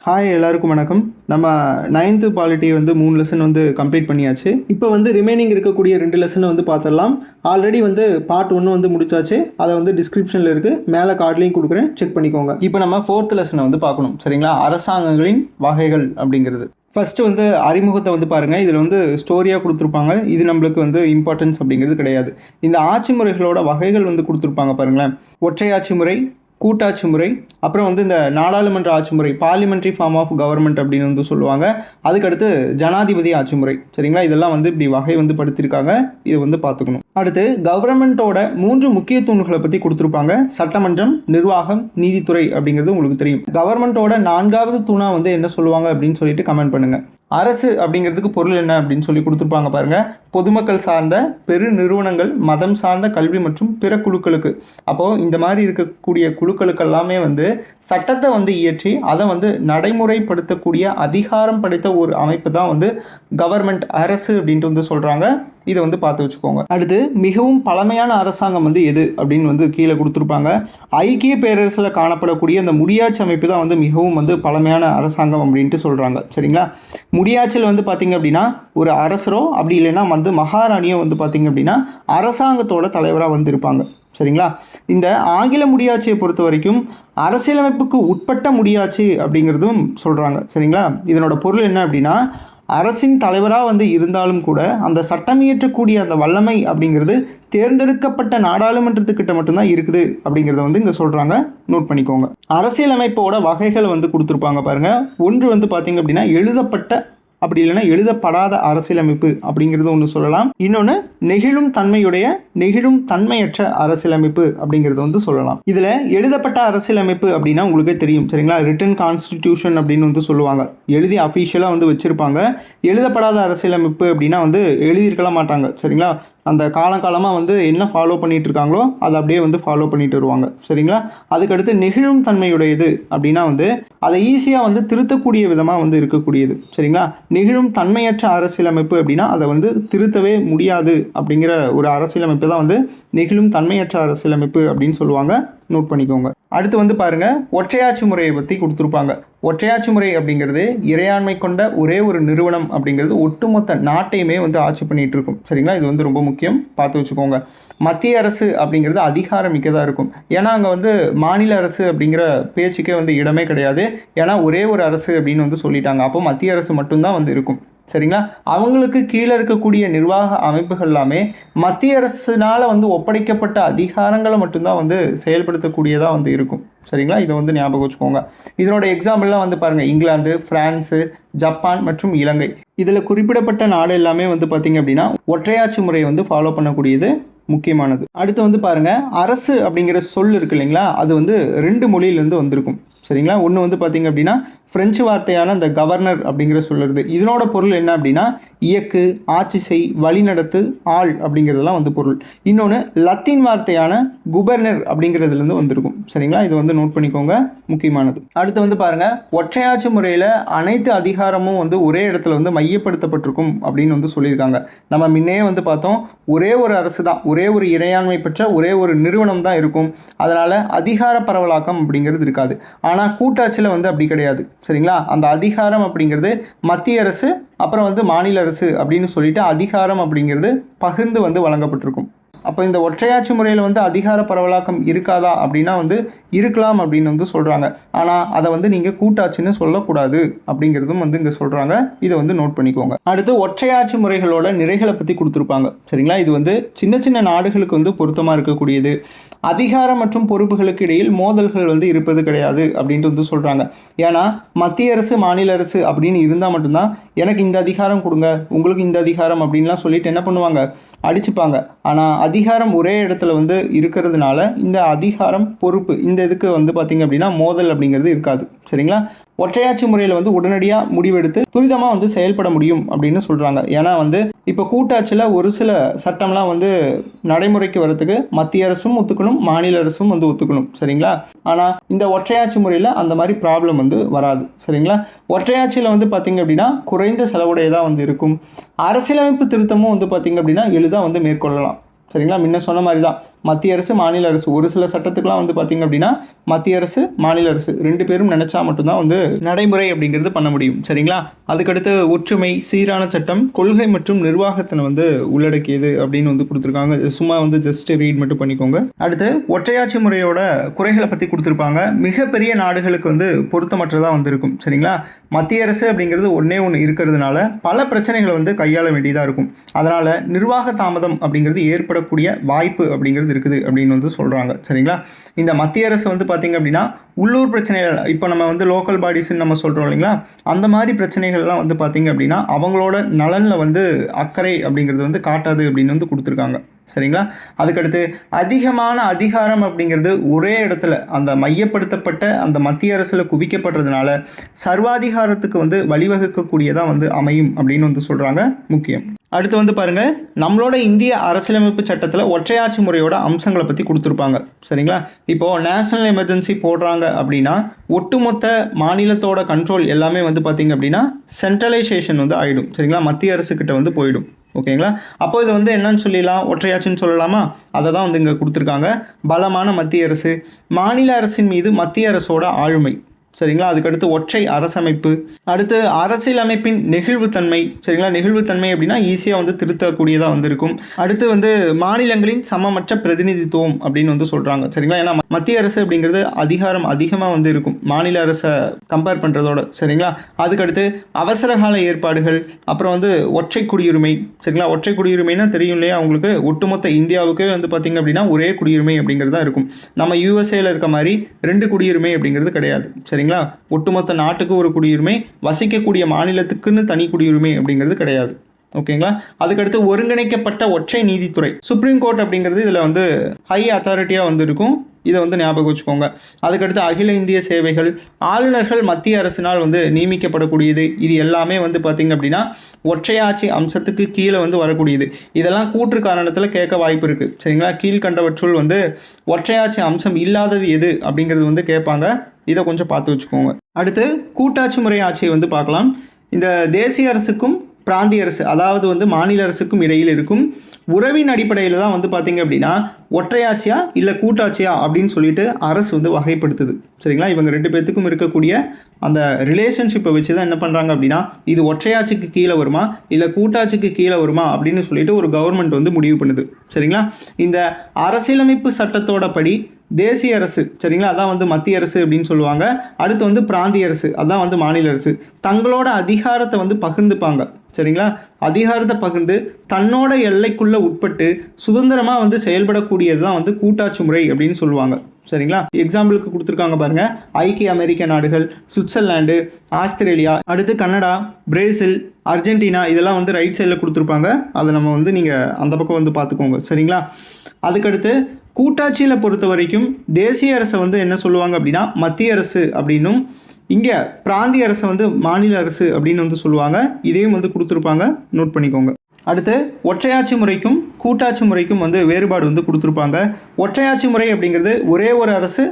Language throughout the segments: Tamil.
ஹாய் எல்லாருக்கும் வணக்கம். நம்ம 9th பாலிட்டி வந்து 3 லெசன் வந்து கம்ப்ளீட் பண்ணியாச்சு. இப்போ வந்து ரிமைனிங் இருக்கக்கூடிய 2 லெசனை வந்து பார்த்துடலாம். ஆல்ரெடி வந்து பார்ட் 1 வந்து முடிச்சாச்சு. அதை வந்து டிஸ்கிரிப்ஷனில் இருக்குது, மேலே கார்ட்லேயும் கொடுக்குறேன், செக் பண்ணிக்கோங்க. இப்போ நம்ம 4th லெசனை வந்து பார்க்கணும். சரிங்களா? அரசாங்கங்களின் வகைகள் அப்படிங்கிறது. ஃபஸ்ட்டு வந்து அறிமுகத்தை வந்து பாருங்கள். இதில் வந்து ஸ்டோரியாக கொடுத்துருப்பாங்க. இது நம்மளுக்கு வந்து இம்பார்ட்டன்ஸ் அப்படிங்கிறது கிடையாது. இந்த ஆட்சி முறைகளோட வகைகள் வந்து கொடுத்துருப்பாங்க பாருங்களேன். ஒற்றையாட்சி முறை, கூட்டாட்சி முறை, அப்புறம் வந்து இந்த நாடாளுமன்ற ஆட்சி முறை, பார்லிமெண்ட்ரி ஃபார்ம் ஆஃப் கவர்மெண்ட் அப்படின்னு வந்து சொல்லுவாங்க. அதுக்கடுத்து ஜனாதிபதி ஆட்சி முறை. சரிங்களா? இதெல்லாம் வந்து இப்படி வகை வந்து படுத்திருக்காங்க. இதை வந்து பார்த்துக்கணும். அடுத்து கவர்மெண்ட்டோட 3 முக்கிய தூண்களை பற்றி கொடுத்துருப்பாங்க. சட்டமன்றம், நிர்வாகம், நீதித்துறை அப்படிங்கிறது உங்களுக்கு தெரியும். கவர்மெண்ட்டோட 4வது தூணாக வந்து என்ன சொல்லுவாங்க அப்படின்னு சொல்லிட்டு கமெண்ட் பண்ணுங்கள். அரசு அப்படிங்கிறதுக்கு பொருள் என்ன அப்படின்னு சொல்லி கொடுத்துருப்பாங்க பாருங்கள். பொதுமக்கள் சார்ந்த பெரு நிறுவனங்கள், மதம் சார்ந்த கல்வி மற்றும் பிற குழுக்களுக்கு. அப்போது இந்த மாதிரி இருக்கக்கூடிய குழுக்களுக்கு எல்லாமே வந்து சட்டத்தை வந்து இயற்றி அதை வந்து நடைமுறைப்படுத்தக்கூடிய அதிகாரம் படைத்த ஒரு அமைப்பு தான் வந்து கவர்மெண்ட், அரசு அப்படின்ட்டு வந்து சொல்கிறாங்க. இதை வந்து பார்த்து வச்சுக்கோங்க. அடுத்து மிகவும் பழமையான அரசாங்கம் வந்து எது அப்படின்னு வந்து கீழே கொடுத்துருப்பாங்க. ஐக்கிய பேரரசில் காணப்படக்கூடிய அந்த முடியாட்சி அமைப்பு தான் வந்து மிகவும் வந்து பழமையான அரசாங்கம் அப்படின்ட்டு சொல்கிறாங்க. சரிங்களா? முடியாட்சியில் வந்து பார்த்திங்க அப்படின்னா ஒரு அரசரோ அப்படி இல்லைன்னா வந்து மகாராணியோ வந்து பார்த்திங்க அப்படின்னா அரசாங்கத்தோட தலைவராக வந்து இருப்பாங்க. சரிங்களா? இந்த ஆங்கில முடியாட்சியை பொறுத்த வரைக்கும் அரசியலமைப்புக்கு உட்பட்ட முடியாட்சி அப்படிங்கிறதும் சொல்கிறாங்க. சரிங்களா? இதனோட பொருள் என்ன அப்படின்னா, அரசின் தலைவராக வந்து இருந்தாலும் கூட அந்த சட்டம் இயற்றக்கூடிய அந்த வல்லமை அப்படிங்கிறது தேர்ந்தெடுக்கப்பட்ட நாடாளுமன்றத்துக்கிட்ட மட்டும்தான் இருக்குது அப்படிங்கிறத வந்து இங்கே சொல்கிறாங்க. நோட் பண்ணிக்கோங்க. அரசியலமைப்போட வகைகளை வந்து கொடுத்துருப்பாங்க பாருங்கள். ஒன்று வந்து பார்த்திங்க அப்படின்னா எழுதப்பட்ட அப்படி இல்லைன்னா எழுதப்படாத அரசியலமைப்பு அப்படிங்கிறது ஒன்று சொல்லலாம். இன்னொன்று நெகிழும் தன்மையுடைய, நெகிழும் தன்மையற்ற அரசியலமைப்பு அப்படிங்கிறது வந்து சொல்லலாம். இதில் எழுதப்பட்ட அரசியலமைப்பு அப்படின்னா உங்களுக்கே தெரியும். சரிங்களா? ரிட்டன் கான்ஸ்டிடியூஷன் அப்படின்னு வந்து சொல்லுவாங்க. எழுதி அஃபீஷியலாக வந்து வச்சுருப்பாங்க. எழுதப்படாத அரசியலமைப்பு அப்படின்னா வந்து எழுதியிருக்கலாம் மாட்டாங்க. சரிங்களா? அந்த காலங்காலமாக வந்து என்ன ஃபாலோ பண்ணிகிட்டு இருக்காங்களோ அதை அப்படியே வந்து ஃபாலோ பண்ணிட்டு வருவாங்க. சரிங்களா? அதுக்கடுத்து நெகிழும் தன்மையுடையது அப்படின்னா வந்து அதை ஈஸியாக வந்து திருத்தக்கூடிய விதமாக வந்து இருக்கக்கூடியது. சரிங்களா? நெகிழும் தன்மையற்ற அரசியலமைப்பு அப்படின்னா அதை வந்து திருத்தவே முடியாது அப்படிங்கிற ஒரு அரசியலமைப்பு தான் வந்து நெகிழும் தன்மையற்ற அரசியலமைப்பு அப்படின்னு சொல்லுவாங்க. நோட் பண்ணிக்கோங்க. அடுத்து வந்து பாருங்கள், ஒற்றையாட்சி முறையை பற்றி கொடுத்துருப்பாங்க. ஒற்றையாட்சி முறை அப்படிங்கிறது இறையாண்மை கொண்ட ஒரே ஒரு நிறுவனம் அப்படிங்கிறது ஒட்டுமொத்த நாட்டையுமே வந்து ஆட்சி பண்ணிகிட்டு இருக்கும். சரிங்களா? இது வந்து ரொம்ப முக்கியம், பார்த்து வச்சுக்கோங்க. மத்திய அரசு அப்படிங்கிறது அதிகாரம் மிக்கதாக இருக்கும். ஏன்னா அங்கே வந்து மாநில அரசு அப்படிங்கிற பேச்சுக்கே வந்து இடமே கிடையாது. ஏன்னா ஒரே ஒரு அரசு அப்படின்னு வந்து சொல்லிட்டாங்க. அப்போ மத்திய அரசு மட்டும்தான் வந்து இருக்கும். சரிங்களா? அவங்களுக்கு கீழே இருக்கக்கூடிய நிர்வாக அமைப்புகள் எல்லாமே மத்திய அரசினால் வந்து ஒப்படைக்கப்பட்ட அதிகாரங்களை மட்டும்தான் வந்து செயல்படுத்தக்கூடியதாக வந்து இருக்கும். சரிங்களா? இதை வந்து ஞாபகம் வச்சுக்கோங்க. இதனோட எக்ஸாம்பிள்லாம் வந்து பாருங்கள், இங்கிலாந்து, ஃப்ரான்ஸு, ஜப்பான் மற்றும் இலங்கை. இதில் குறிப்பிடப்பட்ட நாடு எல்லாமே வந்து பார்த்திங்க அப்படின்னா ஒற்றையாட்சி முறையை வந்து ஃபாலோ பண்ணக்கூடியது முக்கியமானது. அடுத்து வந்து பாருங்கள், அரசு அப்படிங்கிற சொல் இருக்கு இல்லைங்களா, அது வந்து 2 மொழியிலேருந்து வந்திருக்கும். சரிங்களா? ஒன்று வந்து பார்த்திங்க அப்படின்னா ஃப்ரெஞ்சு வார்த்தையான இந்த கவர்னர் அப்படிங்கிற சொல்லுறது. இதனோட பொருள் என்ன அப்படின்னா இயக்கு, ஆட்சி செய், வழிநடத்து, ஆள் அப்படிங்கிறதெல்லாம் வந்து பொருள். இன்னொன்று லத்தீன் வார்த்தையான குபர்னர் அப்படிங்கிறதுலேருந்து வந்திருக்கும். சரிங்களா? இது வந்து நோட் பண்ணிக்கோங்க, முக்கியமானது. அடுத்து வந்து பாருங்கள், ஒற்றையாட்சி முறையில் அனைத்து அதிகாரமும் வந்து ஒரே இடத்துல வந்து மையப்படுத்தப்பட்டிருக்கும் அப்படின்னு வந்து சொல்லியிருக்காங்க. நம்ம முன்னே வந்து பார்த்தோம், ஒரே ஒரு அரசு தான், ஒரே ஒரு இறையாண்மை பெற்ற ஒரே ஒரு நிறுவனம் தான் இருக்கும். அதனால் அதிகார பரவலாக்கம் அப்படிங்கிறது இருக்காது. ஆனால் கூட்டாட்சியில் வந்து அப்படி கிடையாது. சரிங்களா? அந்த அதிகாரம் அப்படிங்கிறது மத்திய அரசு, அப்புறம் வந்து மாநில அரசு அப்படின்னு சொல்லிட்டு அதிகாரம் அப்படிங்கிறது பகிர்ந்து வந்து வழங்கப்பட்டிருக்கும். அப்போ இந்த ஒற்றையாட்சி முறையில் வந்து அதிகார பரவலாக்கம் இருக்காதா அப்படின்னா வந்து இருக்கலாம் அப்படின்னு வந்து சொல்கிறாங்க. ஆனால் அதை வந்து நீங்கள் கூட்டாட்சின்னு சொல்லக்கூடாது அப்படிங்கிறதும் வந்து இங்கே சொல்கிறாங்க. இதை வந்து நோட் பண்ணிக்கோங்க. அடுத்து ஒற்றையாட்சி முறைகளோட நிறைகளை பற்றி கொடுத்துருப்பாங்க. சரிங்களா? இது வந்து சின்ன சின்ன நாடுகளுக்கு வந்து பொருத்தமாக இருக்கக்கூடியது. அதிகாரம் மற்றும் பொறுப்புகளுக்கு இடையில் மோதல்கள் வந்து இருப்பது கிடையாது அப்படின்ட்டு வந்து சொல்கிறாங்க. ஏன்னா மத்திய அரசு, மாநில அரசு அப்படின்னு இருந்தால் மட்டும்தான் எனக்கு இந்த அதிகாரம் கொடுங்க, உங்களுக்கு இந்த அதிகாரம் அப்படின்லாம் சொல்லிட்டு என்ன பண்ணுவாங்க, அடிச்சுப்பாங்க. ஆனால் அதிகாரம் ஒரே இடத்துல வந்து இருக்கிறதுனால இந்த அதிகாரம், பொறுப்பு, இந்த இதுக்கு வந்து பார்த்திங்க அப்படின்னா மோதல் அப்படிங்கிறது இருக்காது. சரிங்களா? ஒற்றையாட்சி முறையில் வந்து உடனடியாக முடிவெடுத்து துரிதமாக வந்து செயல்பட முடியும் அப்படின்னு சொல்கிறாங்க. ஏன்னா வந்து இப்போ கூட்டாட்சியில் ஒரு சில சட்டம்லாம் வந்து நடைமுறைக்கு வரத்துக்கு மத்திய அரசும் ஒத்துக்கணும், மாநில அரசும் வந்து ஒத்துக்கணும். சரிங்களா? ஆனால் இந்த ஒற்றையாட்சி முறையில் அந்த மாதிரி ப்ராப்ளம் வந்து வராது. சரிங்களா? ஒற்றையாட்சியில் வந்து பார்த்திங்க அப்படின்னா குறைந்த செலவுடையதாக வந்து இருக்கும். அரசியலமைப்பு திருத்தமும் வந்து பார்த்திங்க அப்படின்னா எளிதாக வந்து மேற்கொள்ளலாம். சரிங்களா. முன்ன சொன்ன மாதிரி தான் மத்திய அரசு மாநில அரசு ஒரு சில சட்டத்துக்குலாம் வந்து பார்த்திங்க அப்படின்னா மத்திய அரசு மாநில அரசு 2 பேரும் நினச்சா மட்டும்தான் வந்து நடைமுறை அப்படிங்கிறது பண்ண முடியும். சரிங்களா. அதுக்கடுத்து ஒற்றுமை, சீரான சட்டம், கொள்கை மற்றும் நிர்வாகத்தினை வந்து உள்ளடக்கியது அப்படின்னு வந்து கொடுத்துருக்காங்க. சும்மா வந்து ஜஸ்ட் ரீட் மட்டும் பண்ணிக்கோங்க. அடுத்து ஒற்றையாட்சி முறையோட குறைகளை பற்றி கொடுத்துருப்பாங்க. மிகப்பெரிய நாடுகளுக்கு வந்து பொருத்தமற்றதாக வந்து இருக்கும். சரிங்களா. மத்திய அரசு அப்படிங்கிறது ஒன்று இருக்கிறதுனால பல பிரச்சனைகளை வந்து கையாள வேண்டியதாக இருக்கும். அதனால் நிர்வாக தாமதம் அப்படிங்கிறது ஏற்படக்கூடிய வாய்ப்பு அப்படிங்கிறது இருக்குது அப்படின்னு வந்து சொல்கிறாங்க. சரிங்களா. இந்த மத்திய அரசு வந்து பார்த்திங்க அப்படின்னா உள்ளூர் பிரச்சனைகள், இப்போ நம்ம வந்து லோக்கல் பாடிஸ்ன்னு நம்ம சொல்கிறோம் இல்லைங்களா, அந்த மாதிரி பிரச்சனைகள்லாம் வந்து பார்த்திங்க அப்படின்னா அவங்களோட நலனில் வந்து அக்கறை அப்படிங்கிறது வந்து காட்டாது அப்படின்னு வந்து கொடுத்துருக்காங்க. சரிங்களா. அதுக்கடுத்து அதிகமான அதிகாரம் அப்படிங்கிறது ஒரே இடத்துல அந்த மையப்படுத்தப்பட்ட அந்த மத்திய அரசில் குவிக்கப்படுறதுனால சர்வாதிகாரத்துக்கு வந்து வழிவகுக்கக்கூடியதாக வந்து அமையும் அப்படின்னு வந்து சொல்கிறாங்க. முக்கியம். அடுத்து வந்து பாருங்கள், நம்மளோட இந்திய அரசியலமைப்பு சட்டத்தில் ஒற்றையாட்சி முறையோட அம்சங்களை பற்றி கொடுத்துருப்பாங்க. சரிங்களா. இப்போது நேஷ்னல் எமர்ஜென்சி போடுறாங்க அப்படின்னா ஒட்டுமொத்த மாநிலத்தோட கண்ட்ரோல் எல்லாமே வந்து பார்த்திங்க அப்படின்னா சென்ட்ரலைசேஷன் வந்து ஆகிடும். சரிங்களா. மத்திய அரசுக்கிட்ட வந்து போயிடும். ஓகேங்களா. அப்போ இது வந்து என்னன்னு சொல்லிடலாம், ஒற்றையாட்சின்னு சொல்லலாமா? அதை தான் வந்து இங்கே கொடுத்துருக்காங்க. பலமான மத்திய அரசு, மாநில அரசின் மீது மத்திய அரசோட ஆளுமை. சரிங்களா. அதுக்கடுத்து ஒற்றை அரசமைப்பு, அடுத்து அரசியலமைப்பின் நெகிழ்வுத்தன்மை. சரிங்களா. நெகிழ்வுத்தன்மை அப்படின்னா ஈஸியாக வந்து திருத்தக்கூடியதாக வந்து இருக்கும். அடுத்து வந்து மாநிலங்களின் சமமற்ற பிரதிநிதித்துவம் அப்படின்னு வந்து சொல்கிறாங்க. சரிங்களா. ஏன்னா மத்திய அரசு அப்படிங்கிறது அதிகாரம் அதிகமாக வந்து இருக்கும் மாநில அரசை கம்பேர் பண்ணுறதோட. சரிங்களா. அதுக்கடுத்து அவசரகால ஏற்பாடுகள், அப்புறம் வந்து ஒற்றை குடியுரிமை. சரிங்களா. ஒற்றை குடியுரிமைனா தெரியும் இல்லையா உங்களுக்கு, ஒட்டுமொத்த இந்தியாவுக்கே வந்து பார்த்திங்க அப்படின்னா ஒரே குடியுரிமை அப்படிங்கிறது தான் இருக்கும். நம்ம யூஎஸ்ஏல இருக்க மாதிரி 2 குடியுரிமை அப்படிங்கிறது கிடையாது. சரிங்களா. ஒட்டுமொத்த நாட்டுக்கு ஒரு குடியுரிமை, வசிக்கக்கூடிய மாநிலத்துக்குன்னு தனி குடியுரிமை அப்படிங்கிறது கிடையாது. ஓகேங்களா. அதுக்கடுத்து ஒருங்கிணைக்கப்பட்ட ஒற்றை நீதித்துறை, சுப்ரீம் கோர்ட் அப்படிங்கிறது இதில் வந்து ஹை அத்தாரிட்டியாக வந்து இருக்கும். இதை வந்து ஞாபகம் வச்சுக்கோங்க. அதுக்கடுத்து அகில இந்திய சேவைகள், ஆளுநர்கள் மத்திய அரசினால் வந்து நியமிக்கப்படக்கூடியது. இது எல்லாமே வந்து பார்த்திங்க அப்படின்னா ஒற்றையாட்சி அம்சத்துக்கு கீழே வந்து வரக்கூடியது. இதெல்லாம் கூற்று காரணத்தில் கேட்க வாய்ப்பு இருக்குது. சரிங்களா. கீழ்கண்டவற்றுள் வந்து ஒற்றையாட்சி அம்சம் இல்லாதது எது அப்படிங்கிறது வந்து கேட்பாங்க. இதை கொஞ்சம் பார்த்து வச்சுக்கோங்க. அடுத்து கூட்டாட்சி முறை ஆட்சியை வந்து பார்க்கலாம். இந்த தேசிய அரசுக்கும் பிராந்திய அரசு, அதாவது வந்து மாநில அரசுக்கும் இடையில் இருக்கும் உறவின் அடிப்படையில் தான் வந்து பார்த்திங்க அப்படின்னா ஒற்றையாட்சியா இல்லை கூட்டாட்சியா அப்படின்னு சொல்லிட்டு அரசு வந்து வகைப்படுத்துது. சரிங்களா. இவங்க 2 பேர்த்துக்கும் இருக்கக்கூடிய அந்த ரிலேஷன்ஷிப்பை வச்சு தான் என்ன பண்ணுறாங்க அப்படின்னா இது ஒற்றையாட்சிக்கு கீழே வருமா இல்லை கூட்டாட்சிக்கு கீழே வருமா அப்படின்னு சொல்லிட்டு ஒரு கவர்மெண்ட் வந்து முடிவு பண்ணுது. சரிங்களா. இந்த அரசியலமைப்பு சட்டத்தோட படி தேசிய அரசு, சரிங்களா, அதான் வந்து மத்திய அரசு அப்படின்னு சொல்லுவாங்க. அடுத்து வந்து பிராந்திய அரசு, அதான் வந்து மாநில அரசு, தங்களோட அதிகாரத்தை வந்து பகிர்ந்துப்பாங்க. சரிங்களா. அதிகாரத்தை பகிர்ந்து தன்னோட எல்லைக்குள்ளே உட்பட்டு சுதந்திரமாக வந்து செயல்படக்கூடியது தான் வந்து கூட்டாட்சி முறை அப்படின்னு சொல்லுவாங்க. சரிங்களா. எக்ஸாம்பிளுக்கு கொடுத்துருக்காங்க பாருங்கள், ஐக்கிய அமெரிக்க நாடுகள், சுவிட்சர்லாண்டு, ஆஸ்திரேலியா, அடுத்து கனடா, பிரேசில், அர்ஜென்டினா, இதெல்லாம் வந்து ரைட் சைடில் கொடுத்துருப்பாங்க. அதை நம்ம வந்து நீங்கள் அந்த பக்கம் வந்து பார்த்துக்கோங்க. சரிங்களா. அதுக்கடுத்து கூட்டாட்சியில் பொறுத்த வரைக்கும் தேசிய அரசை வந்து என்ன சொல்லுவாங்க அப்படின்னா மத்திய அரசு அப்படின்னும், இங்கே பிராந்திய அரசு வந்து மாநில அரசு அப்படின்னு வந்து சொல்லுவாங்க. இதையும் வந்து கொடுத்துருப்பாங்க, நோட் பண்ணிக்கோங்க. அடுத்து ஒற்றையாட்சி முறைக்கும் கூட்டாட்சி முறைக்கும் வந்து வேறுபாடு வந்து கொடுத்துருப்பாங்க. ஒற்றையாட்சி முறை அப்படிங்கிறது ஒரே ஒரு அரசு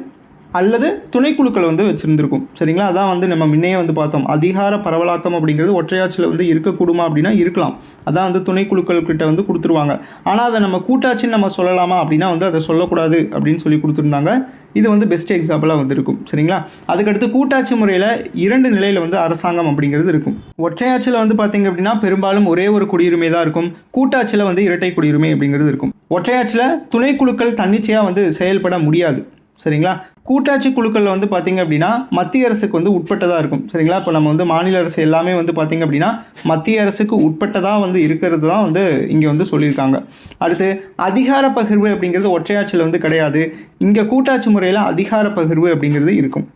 அல்லது துணைக்குழுக்கள் வந்து வச்சுருந்துருக்கும். சரிங்களா. அதான் வந்து நம்ம முன்னையே வந்து பார்த்தோம், அதிகார பரவலாக்கம் அப்படிங்கிறது ஒற்றையாட்சியில் வந்து இருக்கக்கூடுமா அப்படின்னா இருக்கலாம். அதான் வந்து துணைக்குழுக்கள்கிட்ட வந்து கொடுத்துருவாங்க. ஆனால் அதை நம்ம கூட்டாட்சின்னு நம்ம சொல்லலாமா அப்படின்னா வந்து அதை சொல்லக்கூடாது அப்படின்னு சொல்லி கொடுத்துருந்தாங்க. இது வந்து பெஸ்ட் எக்ஸாம்பிளாக வந்து இருக்கும். சரிங்களா. அதுக்கடுத்து கூட்டாட்சி முறையில் 2 நிலையில் வந்து அரசாங்கம் அப்படிங்கிறது இருக்கும். ஒற்றையாட்சியில் வந்து பார்த்திங்க அப்படின்னா பெரும்பாலும் ஒரே ஒரு குடியுரிமை தான் இருக்கும். கூட்டாட்சியில் வந்து இரட்டை குடியுரிமை அப்படிங்கிறது இருக்கும். ஒற்றையாட்சியில் துணைக்குழுக்கள் தன்னிச்சையாக வந்து செயல்பட முடியாது. சரிங்களா. கூட்டாட்சி குழுக்களில் வந்து பார்த்திங்க அப்படின்னா மத்திய அரசுக்கு வந்து உட்பட்டதாக இருக்கும். சரிங்களா. இப்போ நம்ம வந்து மாநில அரசு எல்லாமே வந்து பார்த்திங்க அப்படின்னா மத்திய அரசுக்கு உட்பட்டதாக வந்து இருக்கிறது தான் வந்து இங்கே வந்து சொல்லியிருக்காங்க. அடுத்து அதிகார பகிர்வு அப்படிங்கிறது ஒற்றையாட்சியில் வந்து கிடையாது. இங்கே கூட்டாட்சி முறையில் அதிகார பகிர்வு அப்படிங்கிறது இருக்கும்.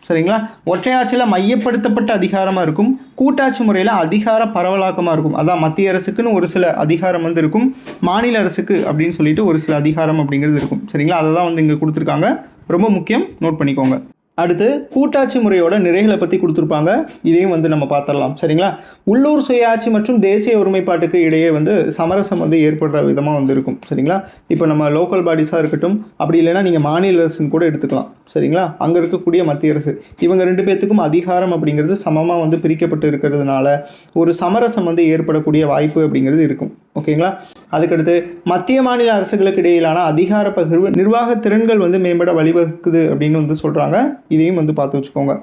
சரிங்களா. ஒற்றையாட்சியில் மையப்படுத்தப்பட்ட அதிகாரமாக இருக்கும், கூட்டாட்சி முறையில் அதிகார பரவலாக்கமாக இருக்கும். அதான் மத்திய அரசுக்குன்னு ஒரு சில அதிகாரம் வந்து இருக்கும், மாநில அரசுக்கு அப்படின்னு சொல்லிட்டு ஒரு சில அதிகாரம் அப்படிங்கிறது இருக்கும். சரிங்களா. அதை தான் வந்து இங்கே கொடுத்துருக்காங்க. ரொம்ப முக்கியம், நோட் பண்ணிக்கோங்க. அடுத்து கூட்டாட்சி முறையோட நிறைகளை பற்றி கொடுத்துருப்பாங்க. இதையும் வந்து நம்ம பார்த்துடலாம். சரிங்களா. உள்ளூர் சுயாட்சி மற்றும் தேசிய ஒருமைப்பாட்டுக்கு இடையே வந்து சமரசம் வந்து ஏற்படுற விதமாக வந்து இருக்கும். சரிங்களா. இப்போ நம்ம லோக்கல் பாடிஸாக இருக்கட்டும், அப்படி இல்லைன்னா நீங்கள் மாநில அரசுன்னு கூட எடுத்துக்கலாம். சரிங்களா. அங்கே இருக்கக்கூடிய மத்திய அரசு, இவங்க 2 பேர்த்துக்கும் அதிகாரம் அப்படிங்கிறது சமமாக வந்து பிரிக்கப்பட்டு இருக்கிறதுனால ஒரு சமரசம் வந்து ஏற்படக்கூடிய வாய்ப்பு அப்படிங்கிறது இருக்கும். ஓகேங்களா. அதுக்கடுத்து மத்திய மாநில அரசுகளுக்கு இடையிலான அதிகார பகிர்வு நிர்வாக திறன்கள் வந்து மேம்பட வழிவகுக்குது அப்படின்னு வந்து சொல்கிறாங்க. இதையும் வந்து பார்த்து வச்சுக்கோங்க.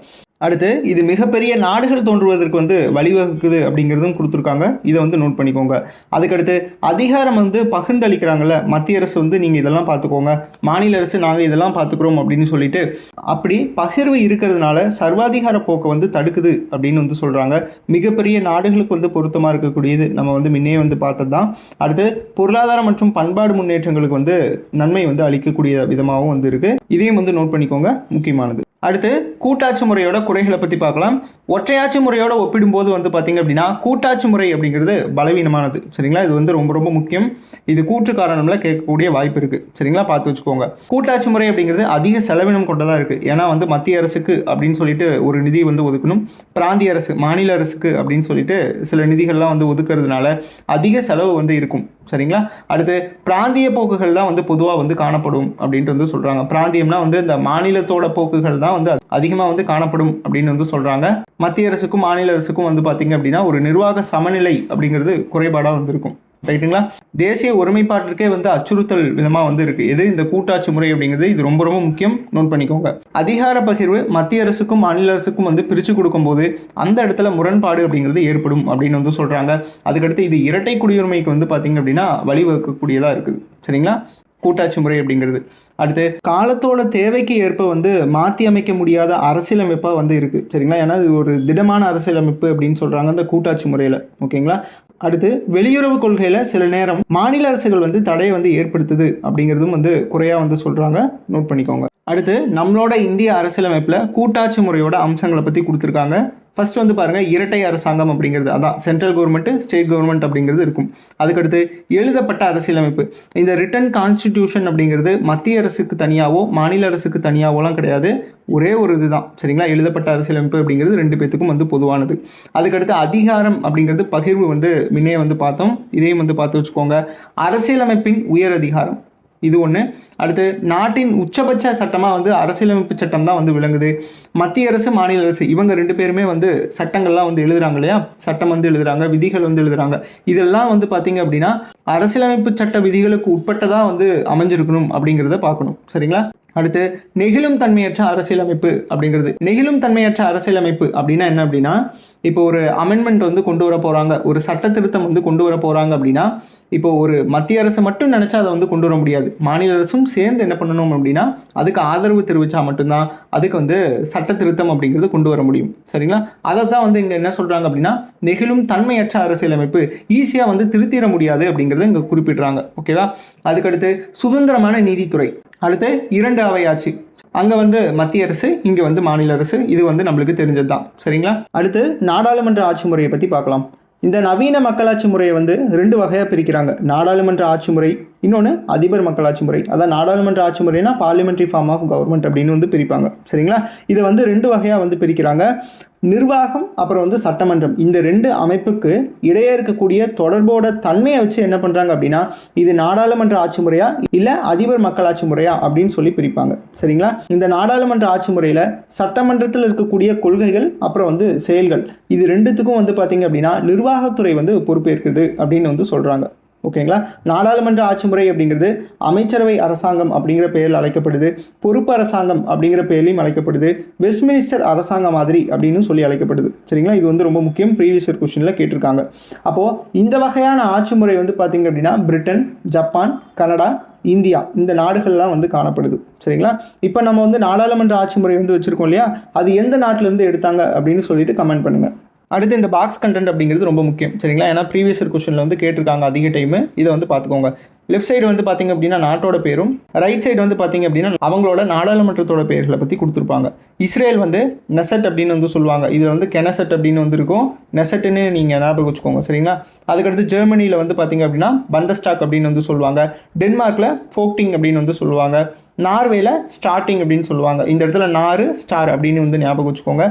அடுத்து இது மிகப்பெரிய நாடுகள் தோன்றுவதற்கு வந்து வழிவகுக்குது அப்படிங்கிறதும் கொடுத்துருக்காங்க. இதை வந்து நோட் பண்ணிக்கோங்க. அதுக்கடுத்து அதிகாரம் வந்து பகிர்ந்தளிக்கிறாங்கல்ல, மத்திய அரசு வந்து நீங்கள் இதெல்லாம் பார்த்துக்கோங்க, மாநில அரசு நாங்கள் இதெல்லாம் பார்த்துக்குறோம் அப்படின்னு சொல்லிட்டு அப்படி பகிர்வு இருக்கிறதுனால சர்வாதிகார போக்கை வந்து தடுக்குது அப்படின்னு வந்து சொல்கிறாங்க. மிகப்பெரிய நாடுகளுக்கு வந்து பொருத்தமாக இருக்கக்கூடியது நம்ம வந்து முன்னே வந்து பார்த்தது தான். அடுத்து பொருளாதார மற்றும் பண்பாடு முன்னேற்றங்களுக்கு வந்து நன்மை வந்து அளிக்கக்கூடிய விதமாகவும் வந்து இருக்குது. இதையும் வந்து நோட் பண்ணிக்கோங்க, முக்கியமானது. அடுத்து கூட்டாட்சி முறையோட குறைகளை பற்றி பார்க்கலாம். ஒற்றையாட்சி முறையோட ஒப்பிடும்போது வந்து பார்த்திங்க அப்படின்னா கூட்டாட்சி முறை அப்படிங்கிறது பலவீனமானது. சரிங்களா, இது வந்து ரொம்ப ரொம்ப முக்கியம். இது கூற்று காரணம்ல கேட்கக்கூடிய வாய்ப்பு இருக்குது. சரிங்களா, பார்த்து வச்சுக்கோங்க. கூட்டாட்சி முறை அப்படிங்கிறது அதிக செலவினம் கொண்டதாக இருக்குது. ஏன்னா வந்து மத்திய அரசுக்கு அப்படின்னு சொல்லிட்டு ஒரு நிதி வந்து ஒதுக்கணும், பிராந்திய அரசு மாநில அரசுக்கு அப்படின்னு சொல்லிட்டு சில நிதிகள்லாம் வந்து ஒதுக்கிறதுனால அதிக செலவு வந்து இருக்கும். சரிங்களா. அடுத்து பிராந்திய போக்குகள் தான் வந்து பொதுவாக வந்து காணப்படும் அப்படின்ட்டு வந்து சொல்கிறாங்க. பிராந்தியம்னா வந்து இந்த மாநிலத்தோட போக்குகள் தான் வந்து அதிகமாக வந்து காணப்படும் அப்படின்னு வந்து சொல்கிறாங்க. மத்திய அரசுக்கும் மாநில அரசுக்கும் வந்து பார்த்திங்க அப்படின்னா ஒரு நிர்வாக சமநிலை அப்படிங்கிறது குறைபாடாக வந்திருக்கும். ரைட்டுங்களா. தேசிய ஒருமைப்பாட்டிற்கே வந்து அச்சுறுத்தல் விதமாக வந்து இருக்குது எது இந்த கூட்டாட்சி முறை அப்படிங்கிறது. இது ரொம்ப ரொம்ப முக்கியம், நோட் பண்ணிக்கோங்க. அதிகார பகிர்வு மத்திய அரசுக்கும் மாநில அரசுக்கும் வந்து பிரித்து கொடுக்கும்போது அந்த இடத்துல முரண்பாடு அப்படிங்கிறது ஏற்படும் அப்படின்னு வந்து சொல்கிறாங்க. அதுக்கடுத்து இது இரட்டை குடியுரிமைக்கு வந்து பார்த்திங்க அப்படின்னா வழிவகுக்கக்கூடியதாக இருக்குது. சரிங்களா, கூட்டாட்சி முறை அப்படிங்கிறது. அடுத்து காலத்தோட தேவைக்கு ஏற்ப வந்து மாற்றி அமைக்க முடியாத அரசியலமைப்பாக வந்து இருக்குது. சரிங்களா, ஏன்னா இது ஒரு திடமான அரசியலமைப்பு அப்படின்னு சொல்கிறாங்க இந்த கூட்டாட்சி முறையில். ஓகேங்களா. அடுத்து வெளியுறவு கொள்கையில் சில நேரம் மாநில அரசுகள் வந்து தடையை வந்து ஏற்படுத்துது அப்படிங்கிறதும் வந்து குறையாக வந்து சொல்கிறாங்க, நோட் பண்ணிக்கோங்க. அடுத்து நம்மளோட இந்திய அரசியலமைப்பில் கூட்டாட்சி முறையோட அம்சங்களை பற்றி கொடுத்துருக்காங்க. ஃபர்ஸ்ட் வந்து பாருங்கள், இரட்டை அரசாங்கம் அப்படிங்கிறது, அதான் சென்ட்ரல் கவர்மெண்ட்டு ஸ்டேட் கவர்மெண்ட் அப்படிங்கிறது இருக்கும். அதுக்கடுத்து எழுதப்பட்ட அரசியலமைப்பு. இந்த ரிட்டன் கான்ஸ்டிடியூஷன் அப்படிங்கிறது மத்திய அரசுக்கு தனியாகவோ மாநில அரசுக்கு தனியாகவோலாம் கிடையாது, ஒரே ஒரு இதுதான். சரிங்களா, எழுதப்பட்ட அரசியலமைப்பு அப்படிங்கிறது ரெண்டு பேத்துக்கும் வந்து பொதுவானது. அதுக்கடுத்து அதிகாரம் அப்படிங்கிறது பகிர்வு வந்து முன்னே வந்து பார்த்தோம், இதையும் வந்து பார்த்து வச்சுக்கோங்க. அரசியலமைப்பின் உயர் அதிகாரம் இது ஒன்று. அடுத்து நாட்டின் உச்சபட்ச சட்டமாக வந்து அரசியலமைப்பு சட்டம் தான் வந்து விளங்குது. மத்திய அரசு மாநில அரசு இவங்க ரெண்டு பேருமே வந்து சட்டங்கள்லாம் வந்து எழுதுறாங்க இல்லையா, சட்டம் வந்து எழுதுறாங்க, விதிகள் வந்து எழுதுறாங்க. இதெல்லாம் வந்து பார்த்திங்க அப்படின்னா அரசியலமைப்பு சட்ட விதிகளுக்கு உட்பட்டதாக வந்து அமைஞ்சிருக்கணும் அப்படிங்கிறத பார்க்கணும். சரிங்களா. அடுத்து நெகிழும் தன்மையற்ற அரசியலமைப்பு அப்படிங்கிறது. நெகிழும் தன்மையற்ற அரசியலமைப்பு அப்படின்னா என்ன அப்படின்னா, இப்போ ஒரு அமெண்ட்மெண்ட் வந்து கொண்டு வர போகிறாங்க, ஒரு சட்ட திருத்தம் வந்து கொண்டு வர போகிறாங்க அப்படின்னா, இப்போ ஒரு மத்திய அரசு மட்டும் நினச்சா அதை வந்து கொண்டு வர முடியாது, மாநில அரசும் சேர்ந்து என்ன பண்ணணும் அப்படின்னா அதுக்கு ஆதரவு தெரிவித்தா மட்டும்தான் அதுக்கு வந்து சட்ட திருத்தம் அப்படிங்கிறது கொண்டு வர முடியும். சரிங்களா, அதை தான் வந்து இங்கே என்ன சொல்கிறாங்க அப்படின்னா நெகிழும் தன்மையற்ற அரசியலமைப்பு, ஈஸியாக வந்து திருத்திட முடியாது அப்படிங்கிறத இங்கே குறிப்பிட்றாங்க. ஓகேவா. அதுக்கடுத்து சுதந்திரமான நீதித்துறை. அடுத்து இரண்டு அவையாட்சி, அங்கே வந்து மத்திய அரசு, இங்கே வந்து மாநில அரசு, இது வந்து நம்மளுக்கு தெரிஞ்சது தான். சரிங்களா. அடுத்து நாடாளுமன்ற ஆட்சி முறையை பற்றி பார்க்கலாம். இந்த நவீன மக்களாட்சி முறையை வந்து ரெண்டு வகையாக பிரிக்கிறாங்க. நாடாளுமன்ற ஆட்சி முறை, இன்னொன்று அதிபர் மக்களாட்சி முறை. அதான் நாடாளுமன்ற ஆட்சி முறைனா பார்லிமெண்ட்ரி ஃபார்ம் ஆஃப் கவர்மெண்ட் அப்படின்னு வந்து பிரிப்பாங்க. சரிங்களா, இதை வந்து ரெண்டு வகையாக வந்து பிரிக்கிறாங்க. நிர்வாகம் அப்புறம் வந்து சட்டமன்றம், இந்த ரெண்டு அமைப்புக்கு இடையே இருக்கக்கூடிய தொடர்போட தன்மையை வச்சு என்ன பண்ணுறாங்க அப்படின்னா இது நாடாளுமன்ற ஆட்சி முறையா இல்லை அதிபர் மக்களாட்சி முறையா அப்படின்னு சொல்லி பிரிப்பாங்க. சரிங்களா. இந்த நாடாளுமன்ற ஆட்சி முறையில் சட்டமன்றத்தில் இருக்கக்கூடிய கொள்கைகள் அப்புறம் வந்து செயல்கள், இது ரெண்டுத்துக்கும் வந்து பார்த்திங்க அப்படின்னா நிர்வாகத்துறை வந்து பொறுப்பேற்குது அப்படின்னு வந்து சொல்கிறாங்க. ஓகேங்களா. நாடாளுமன்ற ஆட்சி முறை அப்படிங்கிறது அமைச்சரவை அரசாங்கம் அப்படிங்கிற பெயரில் அழைக்கப்படுது, பொறுப்பு அரசாங்கம் அப்படிங்கிற பெயர்லையும் அழைக்கப்படுது, வெஸ்ட்மினிஸ்டர் அரசாங்கம் மாதிரி அப்படின்னு சொல்லி அழைக்கப்படுது. சரிங்களா, இது வந்து ரொம்ப முக்கியம், ப்ரீவியஸ் இயர் கொஸ்டினில் கேட்டிருக்காங்க. அப்போது இந்த வகையான ஆட்சி முறை வந்து பார்த்திங்க அப்படின்னா பிரிட்டன், ஜப்பான், கனடா, இந்தியா இந்த நாடுகள்லாம் வந்து காணப்படுது. சரிங்களா. இப்போ நம்ம வந்து நாடாளுமன்ற ஆட்சி முறை வந்து வச்சுருக்கோம் இல்லையா, அது எந்த நாட்டிலேருந்து எடுத்தாங்க அப்படின்னு சொல்லிட்டு கமெண்ட் பண்ணுங்கள். அடுத்து இந்த பாக்ஸ் கண்டென்ட் அப்படிங்கிறது ரொம்ப முக்கியம். சரிங்களா, ஏன்னா ப்ரீவியஸ் இயர் கொஸ்டினில் வந்து கேட்டிருக்காங்க அதிக டைமு, இதை வந்து பார்த்துக்கோங்க. லெஃப்ட் சைடு வந்து பார்த்திங்க அப்படின்னா நாட்டோட பேரும், ரைட் சைடு வந்து பார்த்திங்க அப்படின்னா அவங்களோட நாடாளுமன்றத்தோட பெயர்களை பற்றி கொடுத்துருப்பாங்க. இஸ்ரேல் வந்து நெசட் அப்படின்னு வந்து சொல்லுவாங்க, இதில் வந்து கெனசெட் அப்படின்னு வந்து இருக்கும், நெசட்டுன்னு நீங்கள் ஞாபகம் வச்சுக்கோங்க. சரிங்களா. அதுக்கடுத்து ஜெர்மனியில் வந்து பார்த்திங்க அப்படின்னா பண்டஸ்டாக் அப்படின்னு வந்து சொல்லுவாங்க, டென்மார்க்கில் ஃபோக்டிங் அப்படின்னு வந்து சொல்லுவாங்க, நார்வேல ஸ்டார்டிங் அப்படின்னு சொல்லுவாங்க. இந்த இடத்துல நார் ஸ்டார் அப்படின்னு வந்து ஞாபகம் வச்சுக்கோங்க.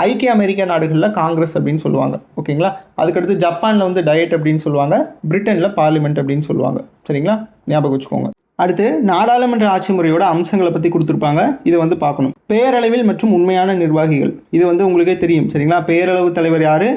ஐக்கிய அமெரிக்க நாடுகளில் காங்கிரஸ் அப்படின்னு சொல்லுவாங்க. ஓகேங்களா. அதுக்கடுத்து ஜப்பானில் வந்து டயட் அப்படின்னு சொல்லுவாங்க, பிரிட்டனில் பார்லிமெண்ட் அப்படின்னு சொல்லுவாங்க. சரிங்களா, ஞாபகம் வச்சுக்கோங்க. அடுத்து நாடாளுமன்ற ஆட்சி முறையோட அம்சங்களை பற்றி கொடுத்துருப்பாங்க, இதை வந்து பார்க்கணும். பெயரளவில் மற்றும் உண்மையான நிர்வாகிகள், இது வந்து உங்களுக்கே தெரியும். சரிங்களா, பெயரளவு தலைவர் யார்,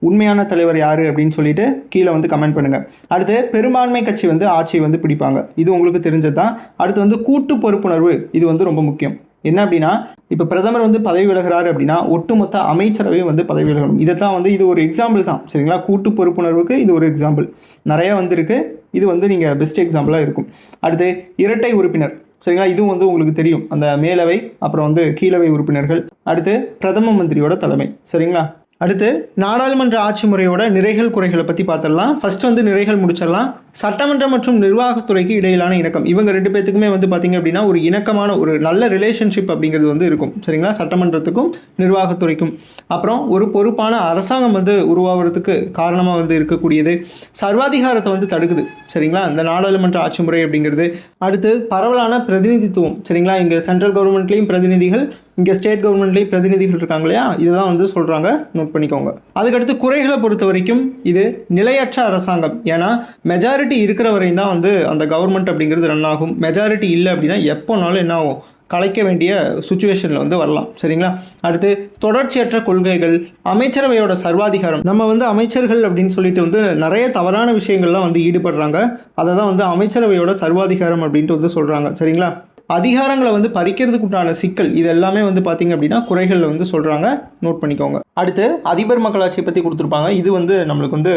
உண்மையான தலைவர் யார் அப்படின்னு சொல்லிட்டு கீழே வந்து கமெண்ட் பண்ணுங்கள். அடுத்து பெரும்பான்மை கட்சி வந்து ஆட்சியை வந்து பிடிப்பாங்க, இது உங்களுக்கு தெரிஞ்சது தான். அடுத்து வந்து கூட்டு பொறுப்புணர்வு, இது வந்து ரொம்ப முக்கியம். என்ன அப்படின்னா, இப்போ பிரதமர் வந்து பதவி விலகிறாரு அப்படின்னா ஒட்டுமொத்த அமைச்சரவையும் வந்து பதவி விலகணும். இதை தான் வந்து இது ஒரு எக்ஸாம்பிள் தான், சரிங்களா? கூட்டு பொறுப்புணர்வுக்கு இது ஒரு எக்ஸாம்பிள். நிறையா வந்து இருக்குது, இது வந்து நீங்கள் பெஸ்ட் எக்ஸாம்பிளாக இருக்கும். அடுத்து இரட்டை உறுப்பினர், சரிங்களா? இதுவும் வந்து உங்களுக்கு தெரியும், அந்த மேலவை அப்புறம் வந்து கீழவை உறுப்பினர்கள். அடுத்து பிரதம மந்திரியோட தலைமை, சரிங்களா? அடுத்து நாடாளுமன்ற ஆட்சி முறையோட நிறைகள் குறைகளை பற்றி பார்த்துடலாம். ஃபர்ஸ்ட் வந்து நிறைகள் முடிச்சிடலாம். சட்டமன்றம் மற்றும் நிர்வாகத்துறைக்கு இடையிலான இணக்கம், இவங்க 2 பேத்துக்குமே வந்து பார்த்திங்க அப்படின்னா ஒரு இணக்கமான ஒரு நல்ல ரிலேஷன்ஷிப் அப்படிங்கிறது வந்து இருக்கும், சரிங்களா? சட்டமன்றத்துக்கும் நிர்வாகத்துறைக்கும். அப்புறம் ஒரு பொறுப்பான அரசாங்கம் வந்து உருவாகிறதுக்கு காரணமாக வந்து இருக்கக்கூடியது சர்வாதிகாரத்தை வந்து தடுக்குது, சரிங்களா? இந்த நாடாளுமன்ற ஆட்சி முறை அப்படிங்கிறது. அடுத்து பரவலான பிரதிநிதித்துவம், சரிங்களா? இங்கே சென்ட்ரல் கவர்மெண்ட்லேயும் பிரதிநிதிகள், இங்கே ஸ்டேட் கவர்மெண்ட்லேயும் பிரதிநிதிகள் இருக்காங்க இல்லையா, இதுதான் வந்து சொல்கிறாங்க, நோட் பண்ணிக்கோங்க. அதுக்கடுத்து குறைகளை பொறுத்த வரைக்கும் இது நிலையற்ற அரசாங்கம். ஏன்னா மெஜாரிட்டி இருக்கிற வரையும் தான் வந்து அந்த கவர்மெண்ட் அப்படிங்கிறது ரன் ஆகும். மெஜாரிட்டி இல்லை அப்படின்னா எப்போனாலும் என்ன ஆகும், கலைக்க வேண்டிய சுச்சுவேஷனில் வந்து வரலாம், சரிங்களா? அடுத்து தொடர்ச்சியற்ற கொள்கைகள், அமைச்சரவையோட சர்வாதிகாரம். நம்ம வந்து அமைச்சர்கள் அப்படின்னு சொல்லிட்டு வந்து நிறைய தவறான விஷயங்கள்லாம் வந்து ஈடுபடுறாங்க, அதை தான் வந்து அமைச்சரவையோட சர்வாதிகாரம் அப்படின்ட்டு வந்து சொல்கிறாங்க, சரிங்களா? அதிகாரங்களை வந்து பறிக்கிறதுக்கு உண்டான சிக்கல், இது எல்லாமே வந்து பார்த்திங்க அப்படின்னா குறைகளில் வந்து சொல்கிறாங்க, நோட் பண்ணிக்கோங்க. அடுத்து அதிபர் மக்களாட்சியை பற்றி கொடுத்துருப்பாங்க. இது வந்து நம்மளுக்கு வந்து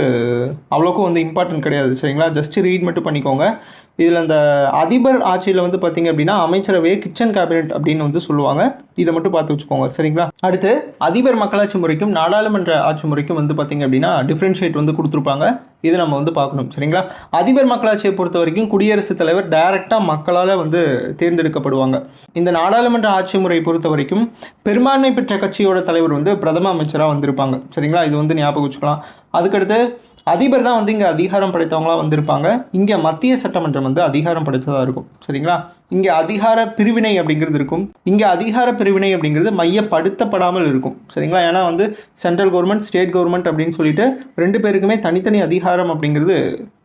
அவ்வளோக்கும் வந்து இம்பார்ட்டன்ட் கிடையாது, சரிங்களா? ஜஸ்ட் ரீட் மட்டும் பண்ணிக்கோங்க. இதில் அந்த அதிபர் ஆட்சியில் வந்து பார்த்திங்க அப்படின்னா அமைச்சரவையை கிச்சன் கேபினெட் அப்படின்னு வந்து சொல்லுவாங்க, இதை மட்டும் பார்த்து வச்சுக்கோங்க, சரிங்களா? அடுத்து அதிபர் மக்களாட்சி முறைக்கும் நாடாளுமன்ற ஆட்சி முறைக்கும் வந்து பார்த்திங்க அப்படின்னா டிஃப்ரென்ஷியேட் வந்து கொடுத்துருப்பாங்க, இது நம்ம வந்து பார்க்கணும், சரிங்களா? அதிபர் மக்களாட்சியை பொறுத்த வரைக்கும் குடியரசுத் தலைவர் டைரெக்டாக மக்களால் வந்து தேர்ந்தெடுக்கப்படுவாங்க. இந்த நாடாளுமன்ற ஆட்சி முறை பொறுத்த வரைக்கும் பெரும்பான்மை பெற்ற கட்சியோட தலைவர் வந்து பிரதம அமைச்சராக வந்திருப்பாங்க, சரிங்களா? இது வந்து ஞாபகம் வச்சுக்கலாம். அதுக்கடுத்து அதிபர் தான் வந்து இங்கே அதிகாரம் படைத்தவங்களாக வந்திருப்பாங்க. இங்கே மத்திய சட்டமன்றம் வந்து அதிகாரம் படைத்ததாக இருக்கும், சரிங்களா? இங்கே அதிகார பிரிவினை அப்படிங்கிறது இருக்கும். இங்கே அதிகார பிரிவினை அப்படிங்கிறது மையப்படுத்தப்படாமல் இருக்கும், சரிங்களா? ஏன்னா வந்து சென்ட்ரல் கவர்மெண்ட், ஸ்டேட் கவர்மெண்ட் அப்படின்னு சொல்லிட்டு 2 பேருக்குமே தனித்தனி அதிகாரம் அப்படிங்கிறது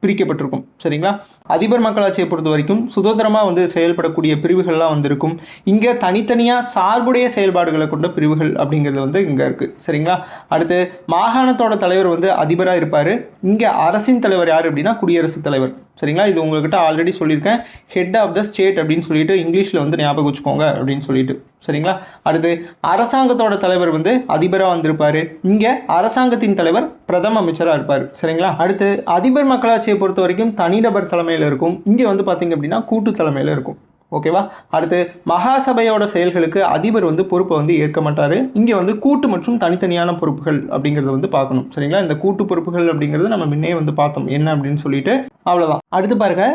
பிரிக்கப்பட்டிருக்கும், சரிங்களா? அதிபர் மக்களாட்சியை பொறுத்த வரைக்கும் சுதந்திரமாக வந்து செயல்படக்கூடிய பிரிவுகள்லாம் வந்திருக்கும். இங்கே தனித்தனியாக சார்புடைய செயல்பாடுகளை கொண்ட பிரிவுகள் அப்படிங்கிறது வந்து இங்கே இருக்குது, சரிங்களா? அடுத்து மாகாணத்தோட தலைவர் வந்து அதிபராக இருப்பார். இங்கே அரசின் தலைவர் யார் அப்படின்னா குடியரசுத் தலைவர், சரிங்களா? இது உங்கள்கிட்ட ஆல்ரெடி சொல்லியிருக்கேன், ஹெட் ஆஃப் த ஸ்டேட் அப்படின்னு சொல்லிட்டு இங்கிலீஷில் வந்து ஞாபகம் வச்சுக்கோங்க அப்படின்னு சொல்லிட்டு, சரிங்களா? அடுத்து அரசாங்கத்தோட தலைவர் வந்து அதிபராக வந்திருப்பார். இங்கே அரசாங்கத்தின் தலைவர் பிரதம அமைச்சராக இருப்பார், சரிங்களா? அடுத்து அதிபர் மக்களாட்சியை பொறுத்த வரைக்கும் தனிநபர் தலைமையில் இருக்கும். இங்கே வந்து பார்த்திங்க அப்படின்னா கூட்டு தலைமையில் இருக்கும், ஓகேவா? அடுத்து மகாசபையோட செயல்களுக்கு அதிபர் வந்து பொறுப்பை வந்து ஏற்க மாட்டார். இங்கே வந்து கூட்டு மற்றும் தனித்தனியான பொறுப்புகள் அப்படிங்கிறத வந்து பார்க்கணும், சரிங்களா? இந்த கூட்டு பொறுப்புகள் அப்படிங்கிறது நம்ம முன்னே வந்து பார்த்தோம் என்ன அப்படின்னு சொல்லிட்டு, அவ்வளோதான். அடுத்து பாருங்க,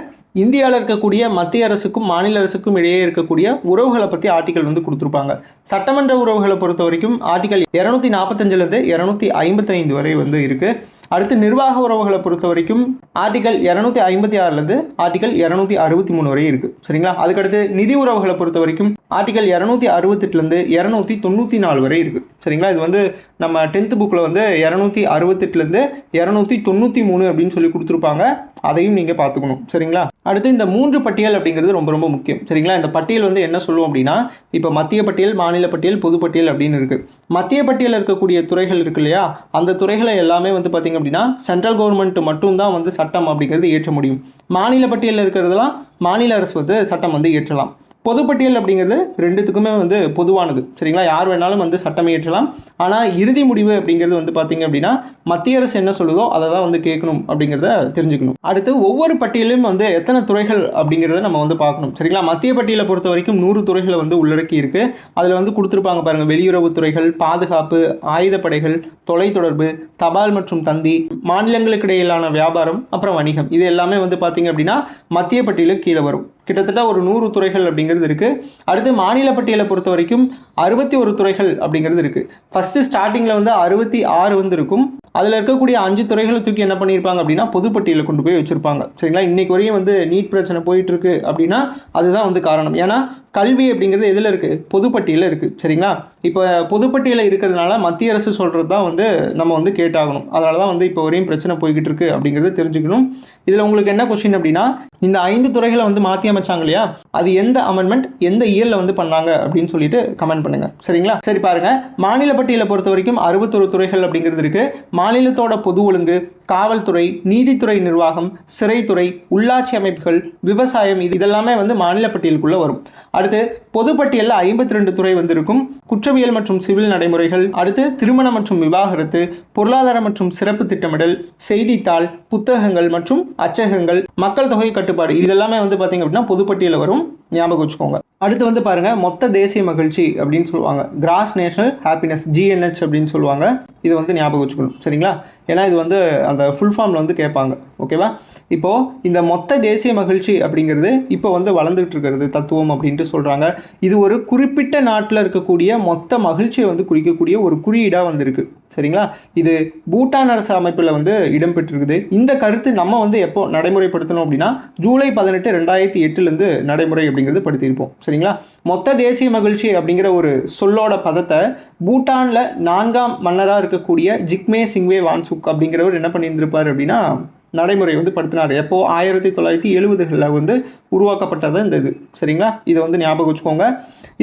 இந்தியாவில் இருக்கக்கூடிய மத்திய அரசுக்கும் மாநில அரசுக்கும் இடையே இருக்கக்கூடிய உறவுகளை பற்றி ஆர்டிகல் வந்து கொடுத்துருப்பாங்க. சட்டமன்ற உறவுகளை பொறுத்த வரைக்கும் ஆர்டிகல் 245 255 வரை வந்து இருக்குது. அடுத்து நிர்வாக உறவுகளை பொறுத்த வரைக்கும் ஆர்டிகல் 256 ஆர்டிகல் 263 வரை இருக்குது, சரிங்களா? அதுக்கடுத்து நிதி உறவுகளை பொறுத்த வரைக்கும் ஆர்டிகல் 268 294 வரை இருக்குது, சரிங்களா? இது வந்து நம்ம 10th புக்கில் வந்து 268 293 அப்படின்னு சொல்லி கொடுத்துருப்பாங்க, அதையும் நீங்கள் பார்த்துக்கணும், சரிங்களா? அடுத்து இந்த 3 பட்டியல் அப்படிங்கிறது ரொம்ப ரொம்ப முக்கியம், சரிங்களா? இந்த பட்டியல் வந்து என்ன சொல்லுவோம் அப்படின்னா, இப்போ மத்திய பட்டியல், மாநில பட்டியல், பொது பட்டியல் அப்படின்னு இருக்குது. மத்திய பட்டியலில் இருக்கக்கூடிய துறைகள் இருக்கு இல்லையா, அந்த துறைகளை எல்லாமே வந்து பார்த்திங்க அப்படின்னா சென்ட்ரல் கவர்மெண்ட் மட்டும்தான் வந்து சட்டம் அப்படிங்கிறது ஏற்ற முடியும். மாநில பட்டியலில் இருக்கிறதெல்லாம் மாநில அரசு வந்து சட்டம் வந்து ஏற்றலாம். பொதுப்பட்டியல் அப்படிங்கிறது 2த்துக்குமே வந்து பொதுவானது, சரிங்களா? யார் வேணாலும் வந்து சட்டம் இயற்றலாம். ஆனால் இறுதி முடிவு அப்படிங்கிறது வந்து பார்த்திங்க அப்படின்னா மத்திய அரசு என்ன சொல்லுதோ அதை தான் வந்து கேட்கணும் அப்படிங்கிறத தெரிஞ்சுக்கணும். அடுத்து ஒவ்வொரு பட்டியலும் வந்து எத்தனை துறைகள் அப்படிங்கிறத நம்ம வந்து பார்க்கணும், சரிங்களா? மத்திய பட்டியலை பொறுத்த வரைக்கும் 100 துறைகளை வந்து உள்ளடக்கி இருக்குது. அதில் வந்து கொடுத்துருப்பாங்க பாருங்கள், வெளியுறவு துறைகள், பாதுகாப்பு, ஆயுதப்படைகள், தொலைத்தொடர்பு, தபால் மற்றும் தந்தி, மாநிலங்களுக்கு இடையிலான வியாபாரம், அப்புறம் வணிகம், இது எல்லாமே வந்து பார்த்திங்க அப்படின்னா மத்திய பட்டியலுக்கு கீழே வரும். கிட்டத்தட்ட ஒரு 100 துறைகள் அப்படிங்கிறது இருக்குது. அடுத்து மாநில பட்டியலை பொறுத்த வரைக்கும் 61 துறைகள் அப்படிங்கிறது இருக்குது. ஃபஸ்ட்டு ஸ்டார்டிங்கில் வந்து 66 வந்து இருக்கும். அதில் இருக்கக்கூடிய 5 துறைகளை தூக்கி என்ன பண்ணியிருப்பாங்க அப்படின்னா பொதுப்பட்டியலில் கொண்டு போய் வச்சுருப்பாங்க, சரிங்களா? இன்றைக்கு வரையும் வந்து நீட் பிரச்சனை போயிட்டுருக்கு அப்படின்னா அதுதான் வந்து காரணம். ஏன்னா கல்வி அப்படிங்கிறது எதில் இருக்குது, பொதுப்பட்டியலில் இருக்குது, சரிங்களா? இப்போ பொதுப்பட்டியலில் இருக்கிறதுனால மத்திய அரசு சொல்கிறது தான் வந்து நம்ம வந்து கேட்டாகணும். அதனால தான் வந்து இப்போ வரையும் பிரச்சனை போய்கிட்டு இருக்குது அப்படிங்கிறது தெரிஞ்சுக்கணும். இதில் உங்களுக்கு என்ன கொஸ்டின் அப்படின்னா, இந்த 5 துறைகளை வந்து மாற்றி அமைச்சாங்க இல்லையா, அது எந்த அமெண்ட்மெண்ட் எந்த இயரில் வந்து பண்ணாங்க அப்படின்னு சொல்லிட்டு கமெண்ட் பண்ணுங்கள், சரிங்களா? சரி பாருங்கள், மாநில பட்டியலை பொறுத்த வரைக்கும் 61 துறைகள் அப்படிங்கிறது இருக்குது. மாநிலத்தோட பொது ஒழுங்கு, காவல்துறை, நீதித்துறை நிர்வாகம், சிறைத்துறை, உள்ளாட்சி அமைப்புகள், விவசாயம், இதெல்லாமே வந்து மாநில பட்டியலுக்குள்ள வரும். அடுத்து பொதுப்பட்டியலில் 52 துறை வந்து இருக்கும். குற்றவியல் மற்றும் சிவில் நடைமுறைகள், அடுத்து திருமணம் மற்றும் விவாகரத்து, பொருளாதார மற்றும் சிறப்பு திட்டமிடல், செய்தித்தாள், புத்தகங்கள் மற்றும் அச்சகங்கள், மக்கள் தொகை கட்டுப்பாடு, இதெல்லாமே வந்து பார்த்தீங்க அப்படின்னா பொதுப்பட்டியலில் வரும். ஞாபகம் வச்சுக்கோங்க. அடுத்து வந்து பாருங்க, மொத்த தேசிய மகிழ்ச்சி அப்படின்னு சொல்லுவாங்க. கிராஸ் நேஷனல் ஹாப்பினஸ், GNH அப்படின்னு சொல்லுவாங்க. இது வந்து ஞாபகம் வச்சுக்கணும், சரிங்களா? ஏன்னா இது வந்து அந்த ஃபுல் ஃபார்மில் வந்து கேட்பாங்க. ஓகேவா? இப்போது இந்த மொத்த தேசிய மகிழ்ச்சி அப்படிங்கிறது இப்போ வந்து வளர்ந்துட்டு இருக்கிறது தத்துவம் அப்படின்ட்டு சொல்கிறாங்க. இது ஒரு குறிப்பிட்ட நாட்டில் இருக்கக்கூடிய மொத்த மகிழ்ச்சியை வந்து குறிக்கக்கூடிய ஒரு குறியீடாக வந்திருக்கு, சரிங்களா? இது பூட்டான் அரசு அமைப்பில் வந்து இடம்பெற்றிருக்குது. இந்த கருத்து நம்ம வந்து எப்போ நடைமுறைப்படுத்தணும் அப்படின்னா ஜூலை 18, 2008 நடைமுறை அப்படிங்கிறது படுத்தியிருப்போம், சரிங்களா? மொத்த தேசிய மகிழ்ச்சி அப்படிங்கிற ஒரு சொல்லோட பதத்தை பூட்டானில் 4ஆம் மன்னராக இருக்கக்கூடிய ஜிக்மே சிங்வே வான்சுக் அப்படிங்கிறவர் என்ன பண்ணியிருந்திருப்பார் அப்படின்னா நடைமுறை வந்து படுத்தினார். எப்போ 1970களில் வந்து உருவாக்கப்பட்டது இந்த இது, சரிங்களா? இதை வந்து ஞாபகம் வச்சுக்கோங்க.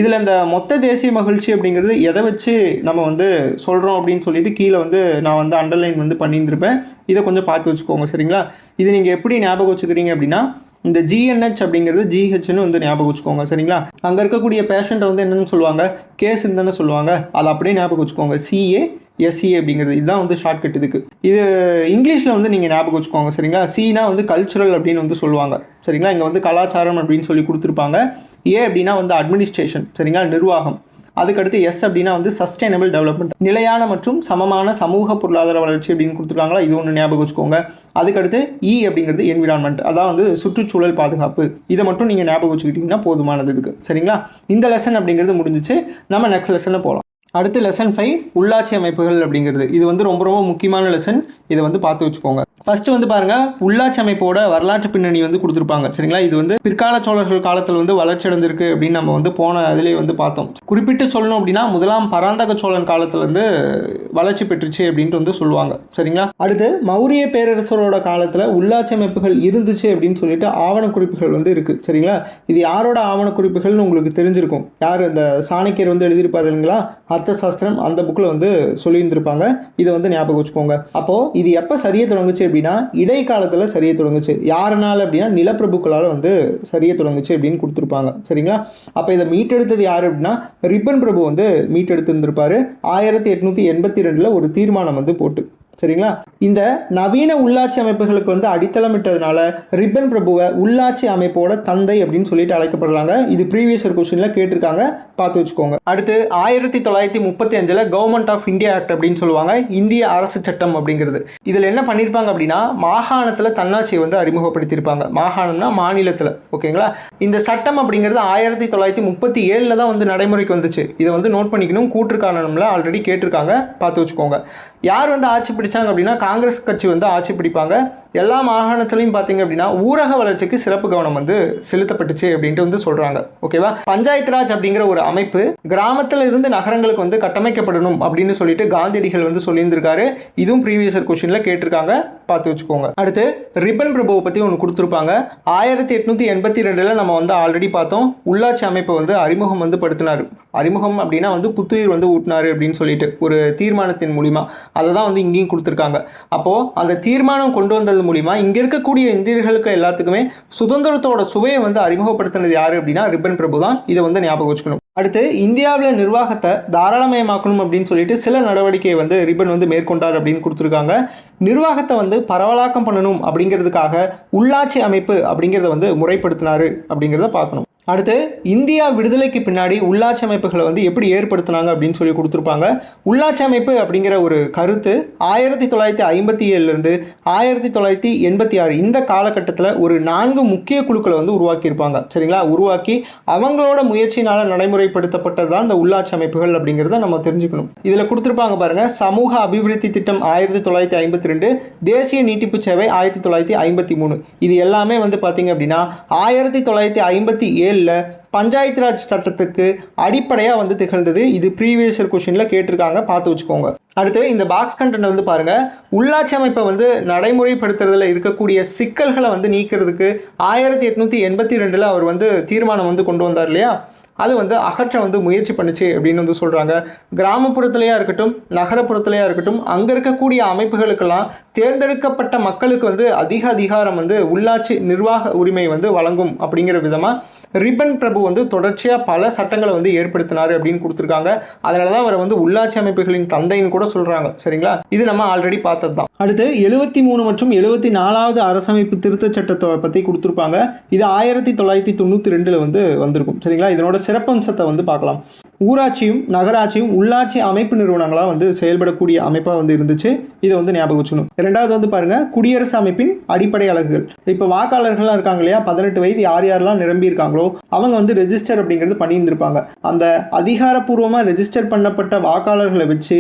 இதில் இந்த மொத்த தேசிய மகிழ்ச்சி அப்படிங்கிறது எதை வச்சு நம்ம வந்து சொல்கிறோம் அப்படின்னு சொல்லிட்டு கீழே வந்து நான் வந்து அண்டர்லைன் வந்து பண்ணியிருந்திருப்பேன். இதை கொஞ்சம் பார்த்து வச்சுக்கோங்க, சரிங்களா? இது நீங்கள் எப்படி ஞாபகம் வச்சுக்கிறீங்க அப்படின்னா இந்த GNH அப்படிங்கிறது GHன்னு வந்து ஞாபகம் வச்சுக்கோங்க, சரிங்களா? அங்கே இருக்கக்கூடிய பேஷண்ட்டை வந்து என்னென்னு சொல்லுவாங்க, கேஸ்ன்னு தானே சொல்லுவாங்க. அதை அப்படியே ஞாபகம் வச்சுக்கோங்க. CASE அப்படிங்கிறது இதுதான் வந்து ஷார்ட்கட் இதுக்கு. இது இங்கிலீஷில் வந்து நீங்கள் ஞாபகம் வச்சுக்கோங்க, சரிங்களா? Cனா வந்து கல்ச்சுரல் அப்படின்னு வந்து சொல்லுவாங்க, சரிங்களா? இங்கே வந்து கலாச்சாரம் அப்படின்னு சொல்லி கொடுத்துருப்பாங்க. A அப்படின்னா வந்து அட்மினிஸ்ட்ரேஷன், சரிங்களா? நிர்வாகம். அதுக்கடுத்து S அப்படின்னா வந்து சஸ்டைனபிள் டெவலப்மெண்ட், நிலையான மற்றும் சமமான சமூக பொருளாதார வளர்ச்சி அப்படின்னு கொடுத்துருக்காங்களா, இது ஒன்று ஞாபகம் வச்சுக்கோங்க. அதுக்கடுத்து E அப்படிங்கிறது என்விரான்மெண்ட், அதான் வந்து சுற்றுச்சூழல் பாதுகாப்பு. இதை மட்டும் நீங்கள் ஞாபகம் வச்சுக்கிட்டிங்கன்னா போதுமானது இதுக்கு, சரிங்களா? இந்த லெசன் அப்படிங்கிறது முடிஞ்சிச்சு. நம்ம நெக்ஸ்ட் லெசனில் போகலாம். அடுத்து லெசன் 5 உள்ளாட்சி அமைப்புகள் அப்படிங்கிறது. இது வந்து ரொம்ப ரொம்ப முக்கியமான லெசன். இதை வந்து பார்த்து வச்சுக்கோங்க. ஃபஸ்ட்டு வந்து பாருங்கள், உள்ளாட்சி அமைப்போட வரலாற்று பின்னணி வந்து கொடுத்துருப்பாங்க, சரிங்களா? இது வந்து பிற்கால சோழர்கள் காலத்தில் வந்து வளர்ச்சி அடைந்திருக்கு அப்படின்னு நம்ம வந்து போன அதிலே வந்து பார்த்தோம். குறிப்பிட்டு சொல்லணும் அப்படின்னா முதலாம் பராந்தக சோழன் காலத்தில் வந்து வளர்ச்சி பெற்றுச்சு அப்படின்ட்டு வந்து சொல்லுவாங்க, சரிங்களா? அடுத்து மௌரிய பேரரசரோட காலத்தில் உள்ளாட்சி அமைப்புகள் இருந்துச்சு அப்படின்னு சொல்லிட்டு ஆவணக்குறிப்புகள் வந்து இருக்குது, சரிங்களா? இது யாரோட ஆவணக்குறிப்புகள்னு உங்களுக்கு தெரிஞ்சிருக்கும். யார் இந்த சாணக்கியர் வந்து எழுதியிருப்பாரு இல்லைங்களா, அர்த்த சாஸ்திரம், அந்த புக்கில் வந்து சொல்லியிருந்திருப்பாங்க. இதை வந்து ஞாபகம் வச்சுக்கோங்க. அப்போது இது எப்போ சரிய தொடங்குச்சு அப்படின்னா இடைக்காலத்தில் சரிய தொடங்குச்சு. யாருனால அப்படின்னா நிலப்பிரபுக்களால் வந்து சரிய தொடங்குச்சு அப்படின்னு கொடுத்துருப்பாங்க, சரிங்களா? அப்போ இதை மீட்டெடுத்தது யார் அப்படின்னா ரிப்பன் பிரபு வந்து மீட்டெடுத்திருந்திருப்பாரு 1882 ஒரு தீர்மானம் வந்து போட்டு, சரிங்களா? இந்த நவீன உள்ளாட்சி அமைப்புகளுக்கு வந்து அடித்தளமிட்டதுனால ரிப்பன் பிரபுவை உள்ளாட்சி அமைப்போட தந்தை அப்படின்னு சொல்லிட்டு அழைக்கப்படுறாங்க. இது ப்ரீவியஸ் இயர் கொஸ்டினில் கேட்டிருக்காங்க, பார்த்து வச்சுக்கோங்க. அடுத்து 1935 கவர்மெண்ட் ஆஃப் இந்தியா ஆக்ட் அப்படின்னு சொல்லுவாங்க, இந்திய அரசு சட்டம் அப்படிங்கிறது. இதில் என்ன பண்ணியிருப்பாங்க அப்படின்னா மாகாணத்தில் தன்னாட்சியை வந்து அறிமுகப்படுத்தியிருப்பாங்க. மாகாணம்னா மாநிலத்தில், ஓகேங்களா? இந்த சட்டம் அப்படிங்கிறது 1937 தான் வந்து நடைமுறைக்கு வந்துச்சு. இதை வந்து நோட் பண்ணிக்கணும். கூற்று காரணம்ல ஆல்ரெடி கேட்டிருக்காங்க, பார்த்து வச்சுக்கோங்க. யார் வந்து ஆட்சி பிடிச்சாங்க அப்படின்னா காங்கிரஸ் கட்சி வந்து ஆட்சி பிடிப்பாங்க. எல்லா மாகாணத்திலையும் பார்த்தீங்க அப்படின்னா ஊரக வளர்ச்சிக்கு சிறப்பு கவனம் வந்து செலுத்தப்பட்டுச்சு அப்படின்ட்டு வந்து சொல்கிறாங்க, ஓகேவா? பஞ்சாயத்து ராஜ் அப்படிங்கிற ஒரு அமைப்பு கிராமத்தில் இருந்து நகரங்களுக்கு வந்து கட்டமைக்கப்படணும் அப்படின்னு சொல்லிட்டு காந்தியடிகள் வந்து சொல்லியிருந்திருக்காரு. இதுவும் ப்ரீவியஸ் இயர் கொஸ்டினில் கேட்டிருக்காங்க, பார்த்து வச்சுக்கோங்க. அடுத்து ரிப்பன் பிரபுவை பற்றி ஒன்று கொடுத்துருப்பாங்க. 1882 நம்ம வந்து ஆல்ரெடி பார்த்தோம். உள்ளாட்சி அமைப்பை வந்து அறிமுகம் வந்து படுத்தினார். அறிமுகம் அப்படின்னா வந்து புத்துயிர் வந்து ஊட்டினார் அப்படின்னு சொல்லிட்டு ஒரு தீர்மானத்தின் மூலிமா. அதை தான் வந்து இங்கேயும் கொடுத்துருக்காங்க. அப்போது அந்த தீர்மானம் கொண்டு வந்தது மூலிமா இங்கே இருக்கக்கூடிய இந்தியர்களுக்கு எல்லாத்துக்குமே சுதந்திரத்தோட சுவையை வந்து அறிமுகப்படுத்தினது யார் அப்படின்னா ரிப்பன் பிரபு தான். இதை வந்து ஞாபகம் வச்சுக்கணும். அடுத்து இந்தியாவில் நிர்வாகத்தை தாராளமயமாக்கணும் அப்படின்னு சொல்லிட்டு சில நடவடிக்கையை வந்து ரிப்பன் வந்து மேற்கொண்டார் அப்படின்னு கொடுத்துருக்காங்க. நிர்வாகத்தை வந்து பரவலாக்கம் பண்ணணும் அப்படிங்கிறதுக்காக உள்ளாட்சி அமைப்பு அப்படிங்கிறத வந்து முறைப்படுத்தினார் அப்படிங்கிறத பார்க்கணும். அடுத்து இந்தியா விடுதலைக்கு பின்னாடி உள்ளாட்சி அமைப்புகளை வந்து எப்படி ஏற்படுத்தினாங்க அப்படின்னு சொல்லி கொடுத்துருப்பாங்க. உள்ளாட்சி அமைப்பு அப்படிங்கிற ஒரு கருத்து 1957 1986 இந்த காலகட்டத்தில் ஒரு 4 முக்கிய குழுக்களை வந்து உருவாக்கியிருப்பாங்க, சரிங்களா? உருவாக்கி அவங்களோட முயற்சினால் நடைமுறைப்படுத்தப்பட்டது தான் இந்த உள்ளாட்சி அமைப்புகள் அப்படிங்கிறத நம்ம தெரிஞ்சுக்கணும். இதில் கொடுத்துருப்பாங்க பாருங்க, சமூக அபிவிருத்தி திட்டம் 1952, தேசிய நீட்டிப்பு சேவை 1953. இது எல்லாமே வந்து பார்த்தீங்க அப்படின்னா 1957 பஞ்சாயத்து ராஜ் சட்டத்துக்கு அடிப்படையாக வந்து திகழ்ந்தது. இது ப்ரீவியஸ் இயர் கொஸ்டினில் கேட்டிருக்காங்க, பார்த்து வச்சுக்கோங்க. அடுத்து இந்த பாக்ஸ் கண்டென்ட் வந்து பாருங்கள். உள்ளாட்சி அமைப்பை வந்து நடைமுறைப்படுத்துறதுல இருக்கக்கூடிய சிக்கல்களை வந்து நீக்கிறதுக்கு 1882 அவர் வந்து தீர்மானம் வந்து கொண்டு வந்தார் இல்லையா? அது வந்து அகற்ற வந்து முயற்சி பண்ணுச்சு அப்படின்னு வந்து சொல்கிறாங்க. கிராமப்புறத்துலையாக இருக்கட்டும் நகரப்புறத்துலையாக இருக்கட்டும் அங்கே இருக்கக்கூடிய அமைப்புகளுக்கெல்லாம் தேர்ந்தெடுக்கப்பட்ட மக்களுக்கு வந்து அதிக அதிகாரம் வந்து உள்ளாட்சி நிர்வாக உரிமை வந்து வழங்கும் அப்படிங்கிற விதமாக ரிப்பன் பிரபு வந்து தொடர்ச்சியாக பல சட்டங்களை வந்து ஏற்படுத்தினார் அப்படின்னு கொடுத்துருக்காங்க. அதனால தான் அவரை வந்து உள்ளாட்சி அமைப்புகளின் தந்தைன்னு கூட சொல்கிறாங்க. சரிங்களா, இது நம்ம ஆல்ரெடி பார்த்தது தான். அடுத்து 73 மற்றும் 74வது அரசமைப்பு திருத்த சட்டத்தை பற்றி கொடுத்துருப்பாங்க. இது 1992 வந்து வந்திருக்கும். சரிங்களா, இதனோட சிறப்பம்சத்தை வந்து பார்க்கலாம். ஊராட்சியும் நகராட்சியும் உள்ளாட்சி அமைப்பு நிறுவனங்களாக வந்து செயல்படக்கூடிய அமைப்பாக வந்து இருந்துச்சு. இதை வந்து ஞாபகம் வச்சுக்கணும். ரெண்டாவது வந்து பாருங்க, குடியரசு அமைப்பின் அடிப்படை அலகுகள். இப்போ வாக்காளர்கள்லாம் இருக்காங்க இல்லையா, 18 வயது யார் யாரெல்லாம் நிரம்பி இருக்காங்களோ அவங்க வந்து ரெஜிஸ்டர் அப்படிங்கிறது பண்ணியிருந்திருப்பாங்க. அந்த அதிகாரப்பூர்வமாக ரெஜிஸ்டர் பண்ணப்பட்ட வாக்காளர்களை வச்சு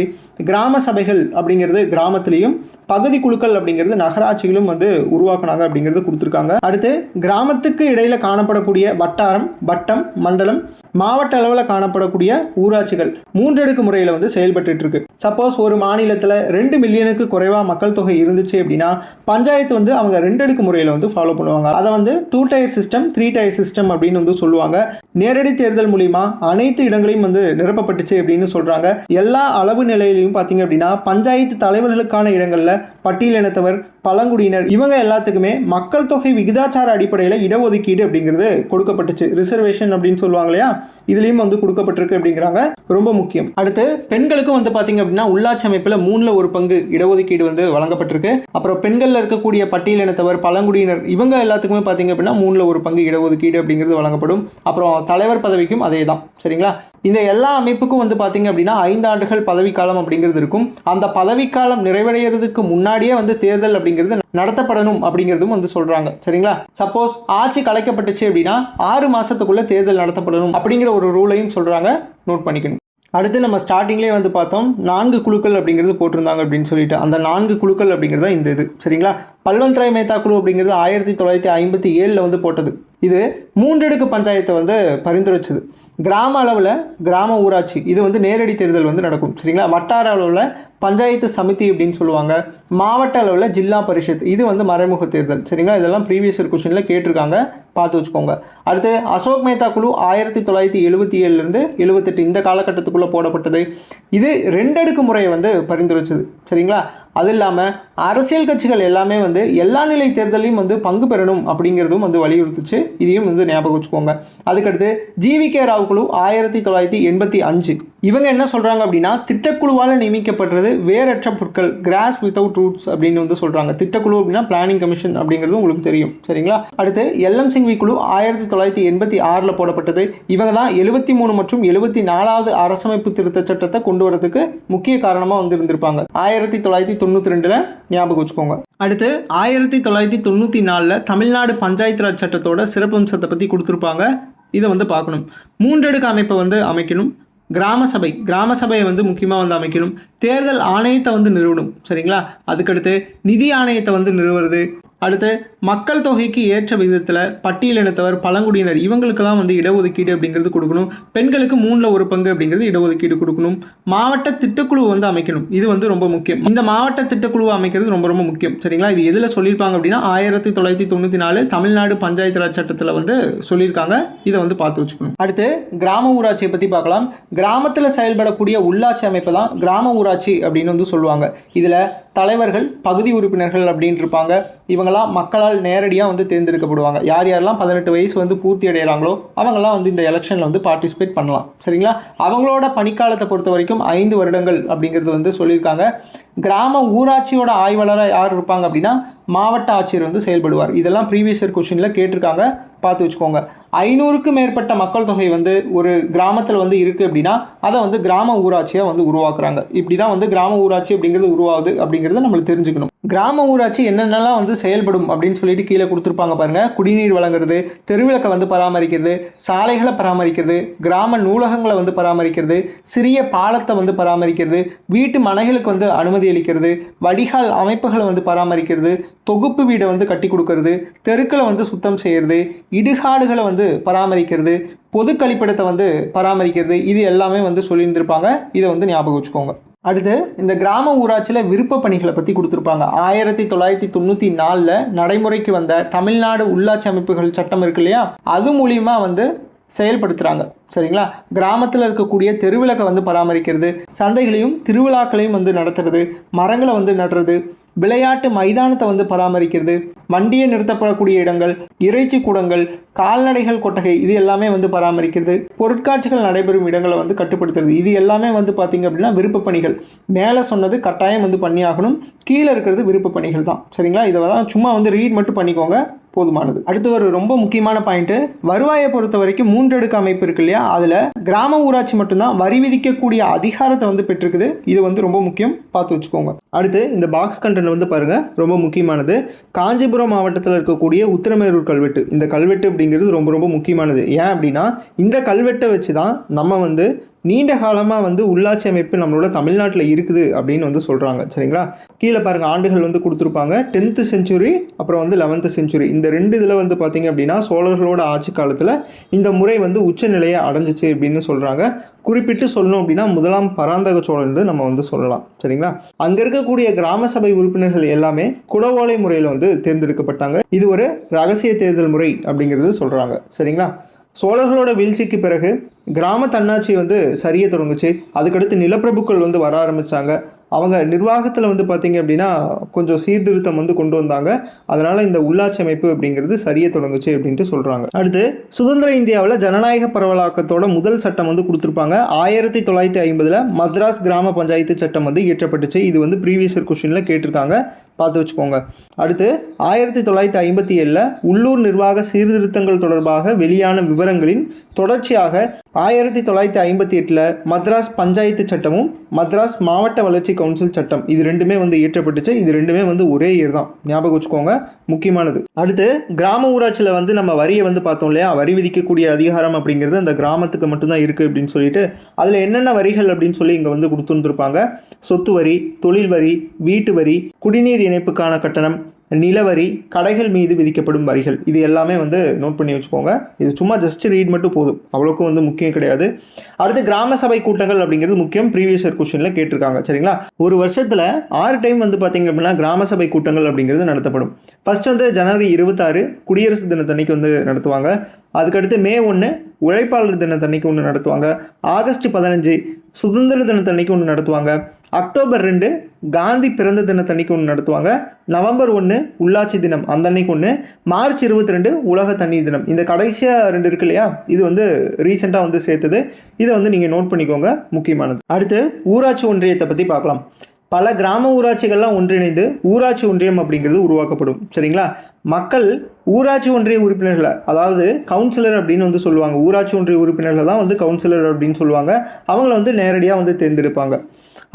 கிராம சபைகள் அப்படிங்கிறது கிராமத்திலையும் பகுதி குழுக்கள் அப்படிங்கிறது நகராட்சிகளும் வந்து உருவாக்குனாங்க அப்படிங்கிறது கொடுத்துருக்காங்க. அடுத்து கிராமத்துக்கு இடையில காணப்படக்கூடிய வட்டாரம், வட்டம், மண்டலம், மாவட்ட அளவில் காணப்படக்கூடிய ஊராட்சிகள் 3 அடுக்கு முறையில் வந்து செயல்பட்டு இருக்கு. சப்போஸ் ஒரு மாநிலத்தில் 2 மில்லியனுக்கு குறைவாக மக்கள் தொகை இருந்துச்சு அப்படின்னா பஞ்சாயத்து வந்து அவங்க 2 அடுக்கு முறையில் வந்து ஃபாலோ பண்ணுவாங்க. அதை வந்து 2 டயர் சிஸ்டம், 3 டயர் சிஸ்டம் அப்படின்னு வந்து சொல்லுவாங்க. நேரடி தேர்தல் மூலிமா அனைத்து இடங்களையும் வந்து நிரப்பப்பட்டுச்சு அப்படின்னு சொல்றாங்க. எல்லா அளவு நிலையிலையும் பார்த்தீங்க அப்படின்னா பஞ்சாயத்து தலைவர்களுக்கான இடங்களில் பட்டியலினத்தவர், பழங்குடியினர் இவங்க எல்லாத்துக்குமே மக்கள் தொகை விகிதாச்சார அடிப்படையில் இடஒதுக்கீடு அப்படிங்கிறது கொடுக்கப்பட்டுச்சு. ரிசர்வேஷன் அப்படின்னு சொல்லுவாங்க இல்லையா, இதுலேயும் வந்து கொடுக்கப்பட்டிருக்கு அப்படிங்கிறாங்க. ரொம்ப முக்கியம். அடுத்து பெண்களுக்கும் வந்து பார்த்தீங்க அப்படின்னா உள்ளாட்சி அமைப்பில் 3ல் 1 பங்கு இடஒதுக்கீடு வந்து வழங்கப்பட்டிருக்கு. அப்புறம் பெண்களில் இருக்கக்கூடிய பட்டியலினத்தவர், பழங்குடியினர் இவங்க எல்லாத்துக்குமே பார்த்தீங்க அப்படின்னா 3ல் 1 பங்கு இடஒதுக்கீடு அப்படிங்கிறது வழங்கப்படும். அப்புறம் தலைவர் பதவிக்கும் அதே தான். சரிங்களா, இந்த எல்லா அமைப்புக்கும் வந்து பார்த்தீங்க அப்படின்னா 5 ஆண்டுகள் பதவிக்காலம் அப்படிங்கிறது இருக்கும். அந்த பதவிக்காலம் நிறைவடைகிறதுக்கு முன்னாடியே வந்து தேர்தல் அப்படிங்கிறது நடத்தப்படணும் அப்படிங்கிறதும் வந்து சொல்றாங்க. சரிங்களா, சப்போஸ் ஆட்சி கலைக்கப்பட்டுச்சு அப்படின்னா 6 மாசத்துக்குள்ள தேர்தல் நடத்தப்படணும் அப்படிங்கிற ஒரு ரூலையும் சொல்றாங்க. நோட் பண்ணிக்கணும். அடுத்து நம்ம ஸ்டார்டிங்லேயே வந்து பார்த்தோம் 4 குழுக்கள் அப்படிங்கிறது போட்டிருந்தாங்க அப்படின்னு சொல்லிட்டு, அந்த 4 குழுக்கள் அப்படிங்கிறத இந்த இது. சரிங்களா, பல்வந்த்ராய் மேத்தா குழு அப்படிங்கிறது 1957 வந்து போட்டது. இது 3 அடுக்கு பஞ்சாயத்தை வந்து பரிந்துரைச்சது. கிராம அளவில் கிராம ஊராட்சி இது வந்து நேரடி தேர்தல் வந்து நடக்கும். சரிங்களா, வட்டார அளவில் பஞ்சாயத்து சமிதி அப்படின்னு சொல்லுவாங்க. மாவட்ட அளவில் ஜில்லா பரிஷத் இது வந்து மறைமுக தேர்தல். சரிங்களா, இதெல்லாம் ப்ரீவியஸ் இயர் கொஸ்டினில் கேட்டிருக்காங்க, பார்த்து வச்சுக்கோங்க. அடுத்து அசோக் மேத்தா குழு 1977 78 இந்த காலகட்டத்துக்குள்ளே போடப்பட்டது. இது 2 அடுக்கு முறையை வந்து பரிந்துரைச்சது. சரிங்களா, அது இல்லாமல் அரசியல் கட்சிகள் எல்லாமே வந்து எல்லா நிலை தேர்தலையும் வந்து பங்கு பெறணும் அப்படிங்கிறதும் வந்து வலியுறுத்துச்சு. இதையும் வந்து ஞாபகம் வச்சுக்கோங்க. அதுக்கடுத்து ஜிவிகே ராவ் குழு 1985 இவங்க என்ன சொல்கிறாங்க அப்படின்னா திட்டக்குழுவால் நியமிக்கப்படுறது வேரற்ற பொருட்கள், கிராஸ் வித்தவுட் ரூட்ஸ் அப்படின்னு வந்து சொல்கிறாங்க. திட்டக்குழு அப்படின்னா பிளானிங் கமிஷன் அப்படிங்கிறது உங்களுக்கு தெரியும். சரிங்களா, அடுத்து எல்எம் சிங்வி குழு 1986 போடப்பட்டது. இவங்க தான் 73 மற்றும் 74வது அரசமைப்பு திருத்த சட்டத்தை கொண்டு வரதுக்கு முக்கிய காரணமாக வந்து இருந்திருப்பாங்க. 1992 ஞாபகம் வச்சுக்கோங்க. அடுத்து 1994 தமிழ்நாடு பஞ்சாயத்து ராஜ் சட்டத்தோட சிறப்பம்சத்தை பற்றி கொடுத்துருப்பாங்க. இதை வந்து பார்க்கணும். 3 அடுக்கு அமைப்பை வந்து அமைக்கணும். கிராம சபையை வந்து முக்கியமாக வந்து அமைக்கணும். தேர்தல் ஆணையத்தை வந்து நிறுவனம். சரிங்களா, அதுக்கடுத்து நிதி ஆணையத்தை வந்து நிறுவுறது. அடுத்து மக்கள் தொகைக்கு ஏற்ற விதத்தில் பட்டியலினத்தவர், பழங்குடியினர் இவங்களுக்கெல்லாம் வந்து இடஒதுக்கீடு அப்படிங்கிறது கொடுக்கணும். பெண்களுக்கு 3ல் 1 பங்கு அப்படிங்கிறது இடஒதுக்கீடு கொடுக்கணும். மாவட்ட திட்டக்குழு வந்து அமைக்கணும். இது வந்து ரொம்ப முக்கியம். இந்த மாவட்ட திட்டக்குழுவை அமைக்கிறது ரொம்ப ரொம்ப முக்கியம். சரிங்களா, இது எதில் சொல்லியிருப்பாங்க அப்படின்னா 1994 தமிழ்நாடு பஞ்சாயத்து ராஜ் சட்டத்தில் வந்து சொல்லியிருக்காங்க. இதை வந்து பார்த்து வச்சுக்கணும். அடுத்து கிராம ஊராட்சியை பற்றி பார்க்கலாம். கிராமத்தில் செயல்படக்கூடிய உள்ளாட்சி அமைப்பு தான் கிராம ஊராட்சி அப்படின்னு வந்து சொல்லுவாங்க. இதில் தலைவர்கள், பகுதி உறுப்பினர்கள் அப்படின்னு இருப்பாங்க. இவங்க மக்களால் நேரடியாக வந்து தேர்ந்தெடுக்கப்படுவாங்க. யார் யாரெல்லாம் 18 வயசு வந்து பூர்த்தி அடைகிறாங்களோ அவங்கெல்லாம் வந்து இந்த எலெக்ஷனில் வந்து பார்ட்டிசிபேட் பண்ணலாம். சரிங்களா, அவங்களோட பணிக்காலத்தை பொறுத்த வரைக்கும் 5 வருடங்கள் அப்படிங்கிறது வந்து சொல்லியிருக்காங்க. கிராம ஊராட்சியோட ஆய்வாளராக யார் இருப்பாங்க அப்படின்னா மாவட்ட ஆட்சியர் வந்து செயல்படுவார். இதெல்லாம் ப்ரீவியஸ் இயர் கொஸ்டினில் கேட்டிருக்காங்க, பார்த்து வச்சுக்கோங்க. 500க்கும் மேற்பட்ட மக்கள் தொகை வந்து ஒரு கிராமத்தில் வந்து இருக்குது அப்படின்னா அதை வந்து கிராம ஊராட்சியாக வந்து உருவாக்குறாங்க. இப்படி தான் வந்து கிராம ஊராட்சி அப்படிங்கிறது உருவாகுது அப்படிங்கிறத நம்மளுக்கு தெரிஞ்சுக்கணும். கிராம ஊராட்சி என்னென்னலாம் வந்து செயல்படும் அப்படின்னு சொல்லிட்டு கீழே கொடுத்துருப்பாங்க பாருங்கள். குடிநீர் வழங்குறது, தெருவிளக்கை வந்து பராமரிக்கிறது, சாலைகளை பராமரிக்கிறது, கிராம நூலகங்களை வந்து பராமரிக்கிறது, சிறிய பாலத்தை வந்து பராமரிக்கிறது, வீட்டு மனைகளுக்கு வந்து அனுமதி அளிக்கிறது, வடிகால் அமைப்புகளை வந்து பராமரிக்கிறது, தொகுப்பு வீடை வந்து கட்டி கொடுக்கறது, தெருக்களை வந்து சுத்தம் செய்கிறது, இடுகாடுகளை வந்து பராமரிக்கிறது, பொது கழிப்பிடத்தை வந்து பராமரிக்கிறது, இது எல்லாமே வந்து சொல்லியிருந்திருப்பாங்க. இதை வந்து ஞாபகம் வச்சுக்கோங்க. அடுத்து இந்த கிராம ஊராட்சியில் விருப்ப பணிகளை பற்றி கொடுத்துருப்பாங்க. 1994 நடைமுறைக்கு வந்த தமிழ்நாடு உள்ளாட்சி அமைப்புகள் சட்டம் இருக்கு இல்லையா, அது மூலியமாக வந்து செயல்படுத்துகிறாங்க. சரிங்களா? கிராமத்தில் இருக்கக்கூடிய தெருவிளக்கை வந்து பராமரிக்கிறது, சந்தைகளையும் திருவிழாக்களையும் வந்து நடத்துறது, மரங்களை வந்து நடுறது, விளையாட்டு மைதானத்தை வந்து பராமரிக்கிறது, வண்டியை நிறுத்தப்படக்கூடிய இடங்கள், இறைச்சி கூடங்கள், கால்நடைகள் கொட்டகை, இது எல்லாமே வந்து பராமரிக்கிறது, பொருட்காட்சிகள் நடைபெறும் இடங்களை வந்து கட்டுப்படுத்துறது, இது எல்லாமே வந்து பார்த்திங்க அப்படின்னா விருப்ப பணிகள். மேலே சொன்னது கட்டாயம் வந்து பண்ணி ஆகணும், கீழே இருக்கிறது விருப்ப பணிகள் தான். சரிங்களா? இதை தான் சும்மா வந்து ரீட் மட்டும் பண்ணிக்கோங்க, போதுமானது. அடுத்து ஒரு ரொம்ப முக்கியமான பாயிண்ட்டு, வருவாயை பொறுத்த வரைக்கும் 3 அடுக்கு அமைப்பு இருக்கு இல்லையா, அதில் கிராம ஊராட்சி மட்டும்தான் வரி விதிக்கக்கூடிய அதிகாரத்தை வந்து பெற்றிருக்குது. இது வந்து ரொம்ப முக்கியம், பார்த்து வச்சுக்கோங்க. அடுத்து இந்த பாக்ஸ் கண்டென்ட் வந்து பாருங்கள், ரொம்ப முக்கியமானது. காஞ்சிபுரம் மாவட்டத்தில் இருக்கக்கூடிய உத்திரமேரூர் கல்வெட்டு, இந்த கல்வெட்டு அப்படிங்கிறது ரொம்ப ரொம்ப முக்கியமானது. ஏன் அப்படின்னா இந்த கல்வெட்டை வச்சு தான் நம்ம வந்து நீண்ட காலமாக வந்து உள்ளாட்சி அமைப்பு நம்மளோட தமிழ்நாட்டில் இருக்குது அப்படின்னு வந்து சொல்கிறாங்க. சரிங்களா? கீழே பாருங்கள், ஆண்டுகள் வந்து கொடுத்துருப்பாங்க. 10th century அப்புறம் வந்து 11th century, இந்த 2 இதில் வந்து பார்த்திங்க அப்படின்னா சோழர்களோட ஆட்சி காலத்தில் இந்த முறை வந்து உச்சநிலையை அடைஞ்சிச்சு அப்படின்னு சொல்கிறாங்க. குறிப்பிட்டு சொல்லணும் அப்படின்னா முதலாம் பராந்தக சோழன் நம்ம வந்து சொல்லலாம். சரிங்களா? அங்கே இருக்கக்கூடிய கிராம சபை உறுப்பினர்கள் எல்லாமே குடவோலை முறையில் வந்து தேர்ந்தெடுக்கப்பட்டாங்க. இது ஒரு ரகசிய தேர்தல் முறை அப்படிங்கிறது சொல்கிறாங்க. சரிங்களா? சோழர்களோட வீழ்ச்சிக்கு பிறகு கிராம தன்னாட்சி வந்து சரிய தொடங்குச்சு. அதுக்கடுத்து நிலப்பிரபுக்கள் வந்து வர ஆரம்பித்தாங்க. அவங்க நிர்வாகத்தில் வந்து பார்த்திங்க அப்படின்னா கொஞ்சம் சீர்திருத்தம் வந்து கொண்டு வந்தாங்க. அதனால் இந்த உள்ளாட்சி அமைப்பு அப்படிங்கிறது சரிய தொடங்குச்சு அப்படின்ட்டு சொல்கிறாங்க. அடுத்து சுதந்திர இந்தியாவில் ஜனநாயக பரவலாக்கத்தோட முதல் சட்டம் வந்து கொடுத்துருப்பாங்க. 1950 மദ്രാஸ் கிராம பஞ்சாயத்து சட்டம் வந்து இயற்றப்பட்டுச்சு. இது வந்து ப்ரீவியஸ் இயர் கொஸ்டினில் கேட்டிருக்காங்க, பார்த்து வச்சுக்கோங்க. அடுத்து 1957 உள்ளூர் நிர்வாக சீர்திருத்தங்கள் தொடர்பாக வெளியான விவரங்களின் தொடர்ச்சியாக 1958 மദ്രാஸ் பஞ்சாயத்து சட்டமும் மദ്രാஸ் மாவட்ட வளர்ச்சி கவுன்சில் சட்டம், இது ரெண்டுமே வந்து இயற்றப்பட்டுச்சு. இது ரெண்டுமே வந்து ஒரே இயர் தான், ஞாபகம் வச்சுக்கோங்க, முக்கியமானது. அடுத்து கிராம ஊராட்சியில் வந்து நம்ம வரியை வந்து பார்த்தோம் இல்லையா, வரி விதிக்கக்கூடிய அதிகாரம் அப்படிங்கிறது அந்த கிராமத்துக்கு மட்டும்தான் இருக்குது அப்படின்னு சொல்லிட்டு அதில் என்னென்ன வரிகள் அப்படின்னு சொல்லி இங்கே வந்து கொடுத்துருந்துருப்பாங்க. சொத்து வரி, தொழில் வரி, வீட்டு வரி, குடிநீர் இணைப்புக்கான கட்டணம், நிலவரி, கடைகள் மீது விதிக்கப்படும் வரிகள், இது எல்லாமே வந்து நோட் பண்ணி வச்சுக்கோங்க. இது சும்மா ஜஸ்ட் ரீட் மட்டும் போதும், அவ்வளோக்கும் வந்து முக்கியம் கிடையாது. அடுத்து கிராம சபை கூட்டங்கள் அப்படிங்கிறது முக்கியம், ப்ரீவியஸ் இயர் கொஸ்டினில் கேட்டிருக்காங்க. சரிங்களா? ஒரு வருஷத்தில் 6 டைம் வந்து பார்த்திங்க அப்படின்னா கிராம சபை கூட்டங்கள் அப்படிங்கிறது நடத்தப்படும். ஃபர்ஸ்ட் வந்து ஜனவரி 26 குடியரசு தினத்தன்னைக்கு வந்து நடத்துவாங்க. அதுக்கடுத்து May 1 உழைப்பாளர் தினத்தன்னைக்கு ஒன்று நடத்துவாங்க. ஆகஸ்ட் 15 சுதந்திர தினத்தன்னைக்கு ஒன்று நடத்துவாங்க. அக்டோபர் 2 காந்தி பிறந்த தினத்தன்னைக்கு ஒன்று நடத்துவாங்க. நவம்பர் 1 உள்ளாட்சி தினம், அந்த அன்னைக்கு ஒன்று. மார்ச் 22 உலக தண்ணீர் தினம். இந்த கடைசியாக 2 இருக்கு இல்லையா, இது வந்து ரீசெண்டாக வந்து சேர்த்தது. இதை வந்து நீங்கள் நோட் பண்ணிக்கோங்க, முக்கியமானது. அடுத்து ஊராட்சி ஒன்றியத்தை பற்றி பார்க்கலாம். பல கிராம ஊராட்சிகள்லாம் ஒன்றிணைந்து ஊராட்சி ஒன்றியம் அப்படிங்கிறது உருவாக்கப்படும். சரிங்களா? மக்கள் ஊராட்சி ஒன்றிய உறுப்பினர்களை, அதாவது கவுன்சிலர் அப்படின்னு வந்து சொல்லுவாங்க. ஊராட்சி ஒன்றிய உறுப்பினர்களை தான் வந்து கவுன்சிலர் அப்படின்னு சொல்லுவாங்க. அவங்கள வந்து நேரடியாக வந்து தேர்ந்தெடுப்பாங்க.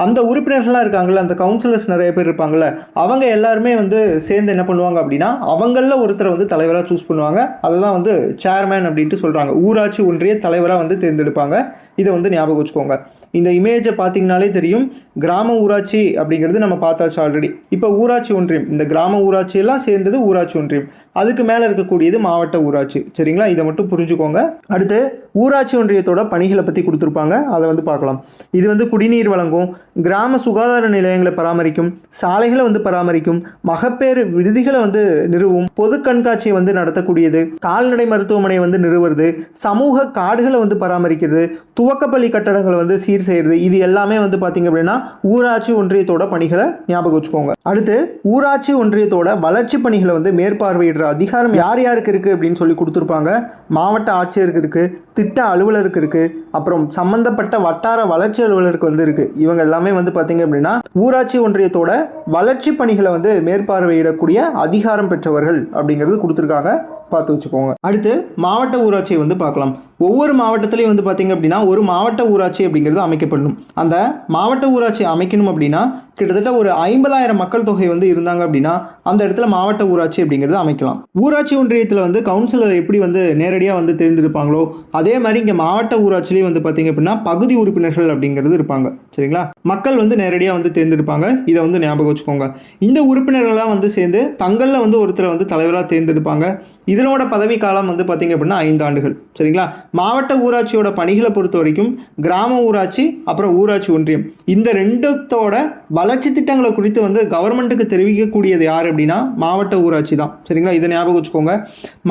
அந்த உறுப்பினர்களாக இருக்காங்கள்ல, அந்த கவுன்சிலர்ஸ் நிறைய பேர் இருப்பாங்கள்ல, அவங்க எல்லாருமே வந்து சேர்ந்து என்ன பண்ணுவாங்க அப்படின்னா அவங்களில் ஒருத்தரை வந்து தலைவராக சூஸ் பண்ணுவாங்க. அதை தான் வந்து சேர்மேன் அப்படின்ட்டு சொல்கிறாங்க. ஊராட்சி ஒன்றிய தலைவராக வந்து தேர்ந்தெடுப்பாங்க. இதை வந்து ஞாபகம் வச்சுக்கோங்க. இந்த இமேஜை பார்த்தீங்கனாலே தெரியும், கிராம ஊராட்சி அப்படிங்கிறது நம்ம பார்த்தாச்சு ஆல்ரெடி. இப்போ ஊராட்சி ஒன்றியம், இந்த கிராம ஊராட்சியெல்லாம் சேர்ந்தது ஊராட்சி ஒன்றியம். அதுக்கு மேலே இருக்கக்கூடியது மாவட்ட ஊராட்சி. சரிங்களா? இதை மட்டும் புரிஞ்சுக்கோங்க. அடுத்து ஊராட்சி ஒன்றியத்தோட பணிகளை பற்றி கொடுத்துருப்பாங்க, அதை வந்து பார்க்கலாம். இது வந்து குடிநீர் வழங்கும், கிராம சுகாதார நிலையங்களை பராமரிக்கும், சாலைகளை வந்து பராமரிக்கும், மகப்பேறு விடுதிகளை வந்து நிறுவும், பொது கண்காட்சியை வந்து நடத்தக்கூடியது, கால்நடை மருத்துவமனை வந்து நிறுவுறது, சமூக காடுகளை வந்து பராமரிக்கிறது, துவக்கப்பள்ளி கட்டடங்களை வந்து சீர் செய்கிறது. இது எல்லாமே வந்து பார்த்திங்க அப்படின்னா ஊராட்சி ஒன்றியத்தோட பணிகளை ஞாபகம் வச்சுக்கோங்க. அடுத்து ஊராட்சி ஒன்றியத்தோட வளர்ச்சி பணிகளை வந்து மேற்பார்வையிடுற அதிகாரம் யார் யாருக்கு இருக்குது அப்படின்னு சொல்லி கொடுத்துருப்பாங்க. மாவட்ட ஆட்சியருக்கு இருக்குது, திட்ட அலுவலருக்கு இருக்குது, அப்புறம் சம்பந்தப்பட்ட வட்டார வளர்ச்சி அலுவலருக்கு வந்து இருக்குது. இவங்க எல்லாமே வந்து பார்த்திங்க அப்படின்னா ஊராட்சி ஒன்றியத்தோட வளர்ச்சி பணிகளை வந்து மேற்பார்வையிடக்கூடிய அதிகாரம் பெற்றவர்கள் அப்படிங்கிறது கொடுத்துருக்காங்க, பார்த்து வச்சுக்கோங்க. அடுத்து மாவட்ட ஊராட்சியை வந்து பார்க்கலாம். ஒவ்வொரு மாவட்டத்திலையும் வந்து பார்த்திங்க அப்படின்னா ஒரு மாவட்ட ஊராட்சி அப்படிங்கிறது அமைக்கப்படணும். அந்த மாவட்ட ஊராட்சி அமைக்கணும் அப்படின்னா கிட்டத்தட்ட ஒரு 50,000 மக்கள் தொகை வந்து இருந்தாங்க அப்படின்னா அந்த இடத்துல மாவட்ட ஊராட்சி அப்படிங்கிறது அமைக்கலாம். ஊராட்சி ஒன்றியத்தில் வந்து கவுன்சிலர் எப்படி வந்து நேரடியாக வந்து தேர்ந்தெடுப்பாங்களோ அதே மாதிரி இங்கே மாவட்ட ஊராட்சியிலேயே வந்து பார்த்திங்க அப்படின்னா பகுதி உறுப்பினர்கள் அப்படிங்கிறது இருப்பாங்க. சரிங்களா? மக்கள் வந்து நேரடியாக வந்து தேர்ந்தெடுப்பாங்க. இதை வந்து ஞாபகம் வச்சுக்கோங்க. இந்த உறுப்பினர்கள்லாம் வந்து சேர்ந்து தங்களில் வந்து ஒருத்தரை வந்து தலைவராக தேர்ந்தெடுப்பாங்க. இதனோட பதவி காலம் வந்து பார்த்திங்க அப்படின்னா 5 ஆண்டுகள். சரிங்களா? மாவட்ட ஊராட்சியோட பணிகளை பொறுத்த வரைக்கும் கிராம ஊராட்சி அப்புறம் ஊராட்சி ஒன்றியம் இந்த ரெண்டுத்தோட வளர்ச்சி திட்டங்களை குறித்து வந்து கவர்மெண்ட்டுக்கு தெரிவிக்கக்கூடியது யார் அப்படின்னா மாவட்ட ஊராட்சி தான். சரிங்களா, இதை ஞாபகம் வச்சுக்கோங்க.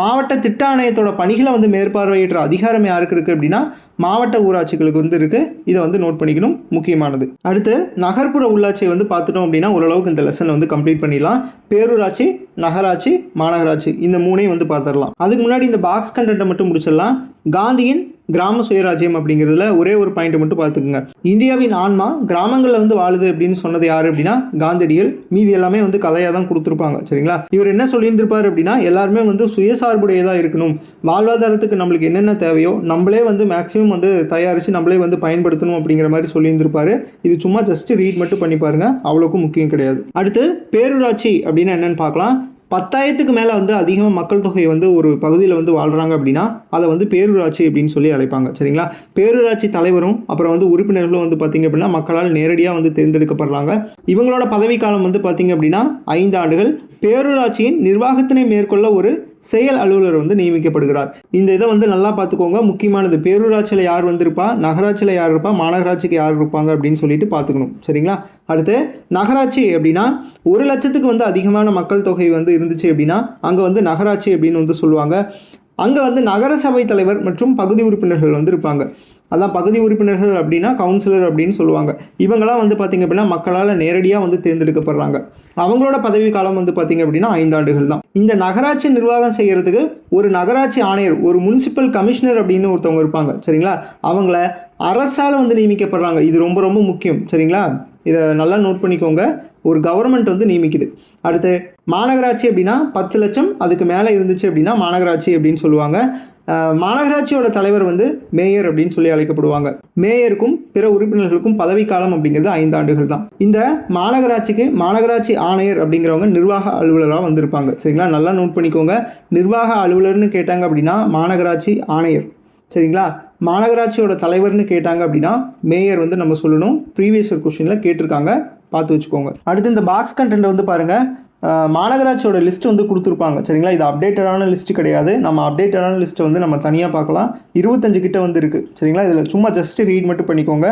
மாவட்ட திட்ட ஆணையத்தோட பணிகளை வந்து மேற்பார்வையிடுற அதிகாரம் யாருக்கு இருக்குது அப்படின்னா மாவட்ட ஊராட்சிகளுக்கு வந்து இருக்குது. இதை வந்து நோட் பண்ணிக்கணும், முக்கியமானது. அடுத்து நகர்ப்புற உள்ளாட்சியை வந்து பார்த்துட்டோம் அப்படின்னா ஓரளவுக்கு இந்த லெசன் வந்து கம்ப்ளீட் பண்ணிடலாம். பேரூராட்சி, நகராட்சி, மாநகராட்சி இந்த மூணையும் வந்து பார்த்துடலாம். அதுக்கு முன்னாடி இந்த பாக்ஸ் கண்டென்ட்டை மட்டும் முடிச்சிடலாம். காந்தியின் கிராம சுயராஜ்யம் அப்படிங்கிறதுல ஒரே ஒரு பாயிண்ட் மட்டும் பார்த்துக்குங்க. இந்தியாவின் ஆன்மா கிராமங்களில் வந்து வாழுது அப்படின்னு சொன்னது யார் அப்படின்னா காந்தியடிகள். மீதி எல்லாமே வந்து கதையாக தான் கொடுத்துருப்பாங்க. சரிங்களா, இவர் என்ன சொல்லியிருந்திருப்பார் அப்படின்னா எல்லாருமே வந்து சுயசார்புடையதாக இருக்கணும், வாழ்வாதாரத்துக்கு நம்மளுக்கு என்னென்ன தேவையோ நம்மளே வந்து மேக்ஸிமம் வந்து தயாரித்து நம்மளே வந்து பயன்படுத்தணும் அப்படிங்கிற மாதிரி சொல்லியிருந்திருப்பாரு. இது சும்மா ஜஸ்ட் ரீட் மட்டும் பண்ணி பாருங்க, அவ்வளோக்கும் முக்கியம் கிடையாது. அடுத்து பேரூராட்சி அப்படின்னு என்னென்னு பார்க்கலாம். 10,000க்கு மேலே வந்து அதிகமாக மக்கள் தொகை வந்து ஒரு பகுதியில் வந்து வாழ்கிறாங்க அப்படின்னா அதை வந்து பேரூராட்சி அப்படின்னு சொல்லி அழைப்பாங்க. சரிங்களா, பேரூராட்சி தலைவரும் அப்புறம் வந்து உறுப்பினர்களும் வந்து பார்த்திங்க அப்படின்னா மக்களால் நேரடியாக வந்து தேர்ந்தெடுக்கப்படுறாங்க. இவங்களோட பதவிக்காலம் வந்து பார்த்திங்க அப்படின்னா 5 ஆண்டுகள். பேரூராட்சியின் நிர்வாகத்தினை மேற்கொள்ள ஒரு செயல் அலுவலர் வந்து நியமிக்கப்படுகிறார். இந்த இதை வந்து நல்லா பார்த்துக்கோங்க, முக்கியமானது. பேரூராட்சியில் யார் வந்திருப்பா, நகராட்சியில் யார் இருப்பா, மாநகராட்சிக்கு யார் இருப்பாங்க அப்படின்னு சொல்லிட்டு பார்த்துக்கணும். சரிங்களா, அடுத்து நகராட்சி அப்படின்னா 1,00,000க்கு வந்து அதிகமான மக்கள் தொகை வந்து இருந்துச்சு அப்படின்னா அங்கே வந்து நகராட்சி அப்படின்னு வந்து சொல்லுவாங்க. அங்கே வந்து நகரசபை தலைவர் மற்றும் பகுதி உறுப்பினர்கள் வந்து இருப்பாங்க. அதான் பகுதி உறுப்பினர்கள் அப்படின்னா கவுன்சிலர் அப்படின்னு சொல்லுவாங்க. இவங்களாம் வந்து பார்த்திங்க அப்படின்னா மக்களால் நேரடியாக வந்து தேர்ந்தெடுக்கப்படுறாங்க. அவங்களோட பதவி காலம் வந்து பார்த்திங்க அப்படின்னா 5 ஆண்டுகள் தான். இந்த நகராட்சி நிர்வாகம் செய்கிறதுக்கு ஒரு நகராட்சி ஆணையர், ஒரு முனிசிபல் கமிஷனர் அப்படின்னு ஒருத்தவங்க இருப்பாங்க. சரிங்களா, அவங்கள அரசால் வந்து நியமிக்கப்படுறாங்க. இது ரொம்ப ரொம்ப முக்கியம். சரிங்களா, இதை நல்லா நோட் பண்ணிக்கோங்க. ஒரு கவர்மெண்ட் வந்து நியமிக்குது. அடுத்து மாநகராட்சி அப்படின்னா 10 லட்சம் அதுக்கு மேலே இருந்துச்சு அப்படின்னா மாநகராட்சி அப்படின்னு சொல்லுவாங்க. மாநகராட்சியோட தலைவர் வந்து மேயர் அப்படின்னு சொல்லி அழைக்கப்படுவாங்க. மேயருக்கும் பிற உறுப்பினர்களுக்கும் பதவிக்காலம் அப்படிங்கிறது 5 ஆண்டுகள் தான். இந்த மாநகராட்சிக்கு மாநகராட்சி ஆணையர் அப்படிங்கிறவங்க நிர்வாக அலுவலராக வந்திருப்பாங்க. சரிங்களா, நல்லா நோட் பண்ணிக்கோங்க. நிர்வாக அலுவலர்னு கேட்டாங்க அப்படின்னா மாநகராட்சி ஆணையர். சரிங்களா, மாநகராட்சியோட தலைவர்னு கேட்டாங்க அப்படின்னா மேயர் வந்து நம்ம சொல்லணும். ப்ரீவியஸ் கொஸ்டினில் கேட்டிருக்காங்க, பார்த்து வச்சுக்கோங்க. அடுத்து இந்த பாக்ஸ் கண்டென்ட் வந்து பாருங்கள். மாநகராட்சியோட லிஸ்ட் வந்து கொடுத்துருப்பாங்க. சரிங்களா, இது அப்டேட்டடான லிஸ்ட்டு கிடையாது. நம்ம அப்டேட்டடான லிஸ்ட்டை வந்து நம்ம தனியாக பார்க்கலாம். 25 கிட்ட வந்து இருக்குது. சரிங்களா, இதில் சும்மா ஜஸ்ட் ரீட் மட்டும் பண்ணிக்கோங்க.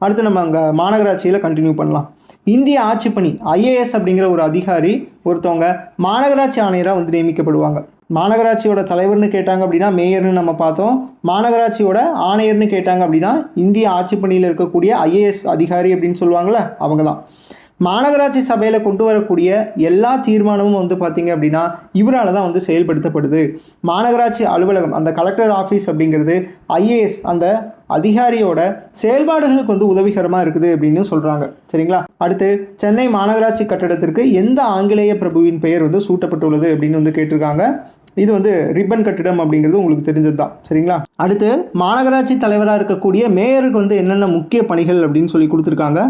அடுத்து நம்ம அங்கே மாநகராட்சியில் கண்டினியூ பண்ணலாம். இந்திய ஆட்சிப்பணி IAS அப்படிங்கிற ஒரு அதிகாரி ஒருத்தவங்க மாநகராட்சி ஆணையராக வந்து நியமிக்கப்படுவாங்க. மாநகராட்சியோட தலைவர்னு கேட்டாங்க அப்படின்னா மேயர்னு நம்ம பார்த்தோம். மாநகராட்சியோட ஆணையர்னு கேட்டாங்க அப்படின்னா இந்திய ஆட்சிப்பணியில் இருக்கக்கூடிய IAS அதிகாரி அப்படின்னு சொல்லுவாங்கள்ல, அவங்க தான். மாநகராட்சி சபையில் கொண்டு வரக்கூடிய எல்லா தீர்மானமும் வந்து பார்த்திங்க அப்படின்னா இவரால் தான் வந்து செயல்படுத்தப்படுது. மாநகராட்சி அலுவலகம், அந்த கலெக்டர் ஆஃபீஸ் அப்படிங்கிறது IAS அந்த அதிகாரியோட செயல்பாடுகளுக்கு வந்து உதவிகரமாக இருக்குது அப்படின்னு சொல்கிறாங்க. சரிங்களா, அடுத்து சென்னை மாநகராட்சி கட்டடத்திற்கு எந்த ஆங்கிலேய பிரபுவின் பெயர் வந்து சூட்டப்பட்டுள்ளது அப்படின்னு வந்து கேட்டிருக்காங்க. இது வந்து ரிப்பன் கட்டிடம் அப்படிங்கிறது உங்களுக்கு தெரிஞ்சது தான். சரிங்களா, அடுத்து மாநகராட்சி தலைவராக இருக்கக்கூடிய மேயருக்கு வந்து என்னென்ன முக்கிய பணிகள் அப்படின்னு சொல்லி கொடுத்துருக்காங்க.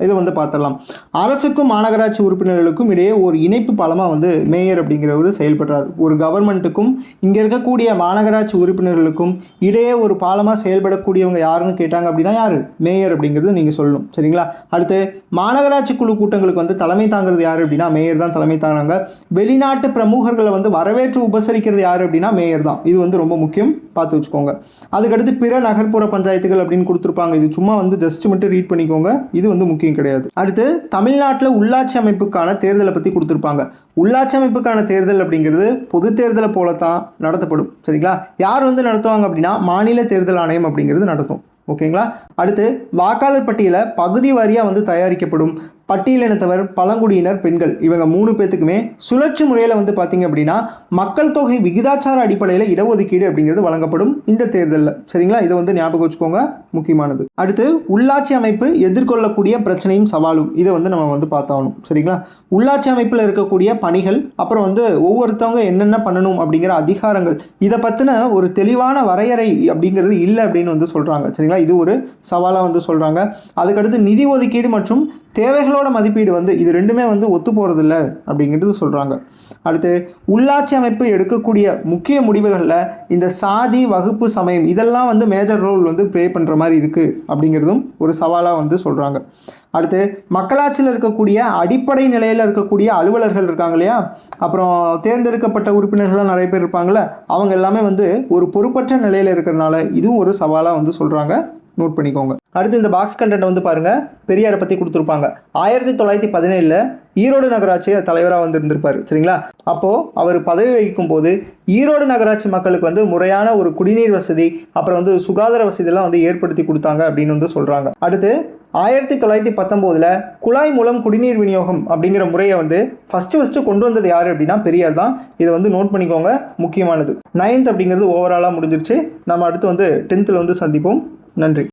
இதை வந்து பார்த்துடலாம். அரசுக்கும் மாநகராட்சி உறுப்பினர்களுக்கும் இடையே ஒரு இணைப்பு பாலமாக வந்து மேயர் அப்படிங்கிறவர் செயல்படுறார். ஒரு கவர்மெண்ட்டுக்கும் இங்கே இருக்கக்கூடிய மாநகராட்சி உறுப்பினர்களுக்கும் இடையே ஒரு பாலமாக செயல்படக்கூடியவங்க யாருன்னு கேட்டாங்க அப்படின்னா யார்? மேயர் அப்படிங்கிறது நீங்கள் சொல்லணும். சரிங்களா, அடுத்து மாநகராட்சி குழு கூட்டங்களுக்கு வந்து தலைமை தாங்கிறது யார் அப்படின்னா மேயர் தான் தலைமை தாங்கிறாங்க. வெளிநாட்டு பிரமுகர்களை வந்து வரவேற்று உபசரிக்கிறது யார் அப்படின்னா மேயர் தான். இது வந்து ரொம்ப முக்கியம், பார்த்து வச்சுக்கோங்க. அதுக்கடுத்து பிற நகர்ப்புற பஞ்சாயத்துகள் அப்படின்னு கொடுத்துருப்பாங்க. இது சும்மா வந்து ஜஸ்ட் மட்டும் ரீட் பண்ணிக்கோங்க, இது வந்து முக்கியம் கிடையாது. அடுத்து தமிழ்நாட்டில் உள்ளாட்சி அமைப்புக்கான தேர்தலை பற்றி கொடுத்துருப்பாங்க. உள்ளாட்சி அமைப்புக்கான தேர்தல் அப்படிங்கிறது பொது தேர்தலை போலத்தான் நடத்தப்படும். சரிங்களா, யார் வந்து நடத்துவாங்க அப்படின்னா மாநில தேர்தல் ஆணையம் அப்படிங்கிறது நடத்தும். ஓகேங்களா, அடுத்து வாக்காளர் பட்டியலை பகுதி வாரியாக வந்து தயாரிக்கப்படும். பட்டியலினத்தவர், பழங்குடியினர், பெண்கள் இவங்க 3 பேத்துக்குமே சுழற்சி முறையில் வந்து பார்த்திங்க அப்படின்னா மக்கள் தொகை விகிதாச்சார அடிப்படையில் இடஒதுக்கீடு அப்படிங்கிறது வழங்கப்படும் இந்த தேர்தலில். சரிங்களா, இதை வந்து ஞாபகம் வச்சுக்கோங்க, முக்கியமானது. அடுத்து உள்ளாட்சி அமைப்பு எதிர்கொள்ளக்கூடிய பிரச்சனையும் சவாலும், இதை வந்து நம்ம வந்து பார்த்தாகணும். சரிங்களா, உள்ளாட்சி அமைப்பில் இருக்கக்கூடிய பணிகள், அப்புறம் வந்து ஒவ்வொருத்தவங்க என்னென்ன பண்ணணும் அப்படிங்கிற அதிகாரங்கள், இதை பற்றின ஒரு தெளிவான வரையறை அப்படிங்கிறது இல்லை அப்படின்னு வந்து சொல்கிறாங்க. சரிங்களா, இது ஒரு சவாலாக வந்து சொல்கிறாங்க. அதுக்கடுத்து நிதி ஒதுக்கீடு மற்றும் தேவைகளோட மதிப்பீடு வந்து இது ரெண்டுமே வந்து ஒத்து போகிறதில்ல அப்படிங்கிறது சொல்கிறாங்க. அடுத்து உள்ளாட்சி அமைப்பு எடுக்கக்கூடிய முக்கிய முடிவுகளில் இந்த சாதி, வகுப்பு, சமயம் இதெல்லாம் வந்து மேஜர் ரோல் வந்து ப்ளே பண்ணுற மாதிரி இருக்குது அப்படிங்கிறதும் ஒரு சவாலாக வந்து சொல்கிறாங்க. அடுத்து மக்களாட்சியில் இருக்கக்கூடிய அடிப்படை நிலையில் இருக்கக்கூடிய அலுவலர்கள் இருக்காங்க இல்லையா, அப்புறம் தேர்ந்தெடுக்கப்பட்ட உறுப்பினர்கள்லாம் நிறைய பேர் இருப்பாங்கள்ல, அவங்க எல்லாமே வந்து ஒரு பொறுப்பற்ற நிலையில் இருக்கிறனால இதுவும் ஒரு சவாலாக வந்து சொல்கிறாங்க. நோட் பண்ணிக்கோங்க. அடுத்து இந்த பாக்ஸ் கண்டென்ட் வந்து பாருங்கள், பெரியாரை பற்றி கொடுத்துருப்பாங்க. 1917 ஈரோடு நகராட்சி தலைவராக வந்து இருந்திருப்பார். சரிங்களா? அப்போது அவர் பதவி வகிக்கும் போது ஈரோடு நகராட்சி மக்களுக்கு வந்து முறையான ஒரு குடிநீர் வசதி, அப்புறம் வந்து சுகாதார வசதியெல்லாம் வந்து ஏற்படுத்தி கொடுத்தாங்க அப்படின்னு வந்து சொல்கிறாங்க. அடுத்து 1919 குழாய் மூலம் குடிநீர் விநியோகம் அப்படிங்கிற முறையை வந்து ஃபஸ்ட்டு கொண்டு வந்தது யார் அப்படின்னா பெரியார் தான். இதை வந்து நோட் பண்ணிக்கோங்க, முக்கியமானது. 9th அப்படிங்கிறது ஓவராலாக முடிஞ்சிருச்சு. நம்ம அடுத்து வந்து 10th வந்து சந்திப்போம். நன்றி.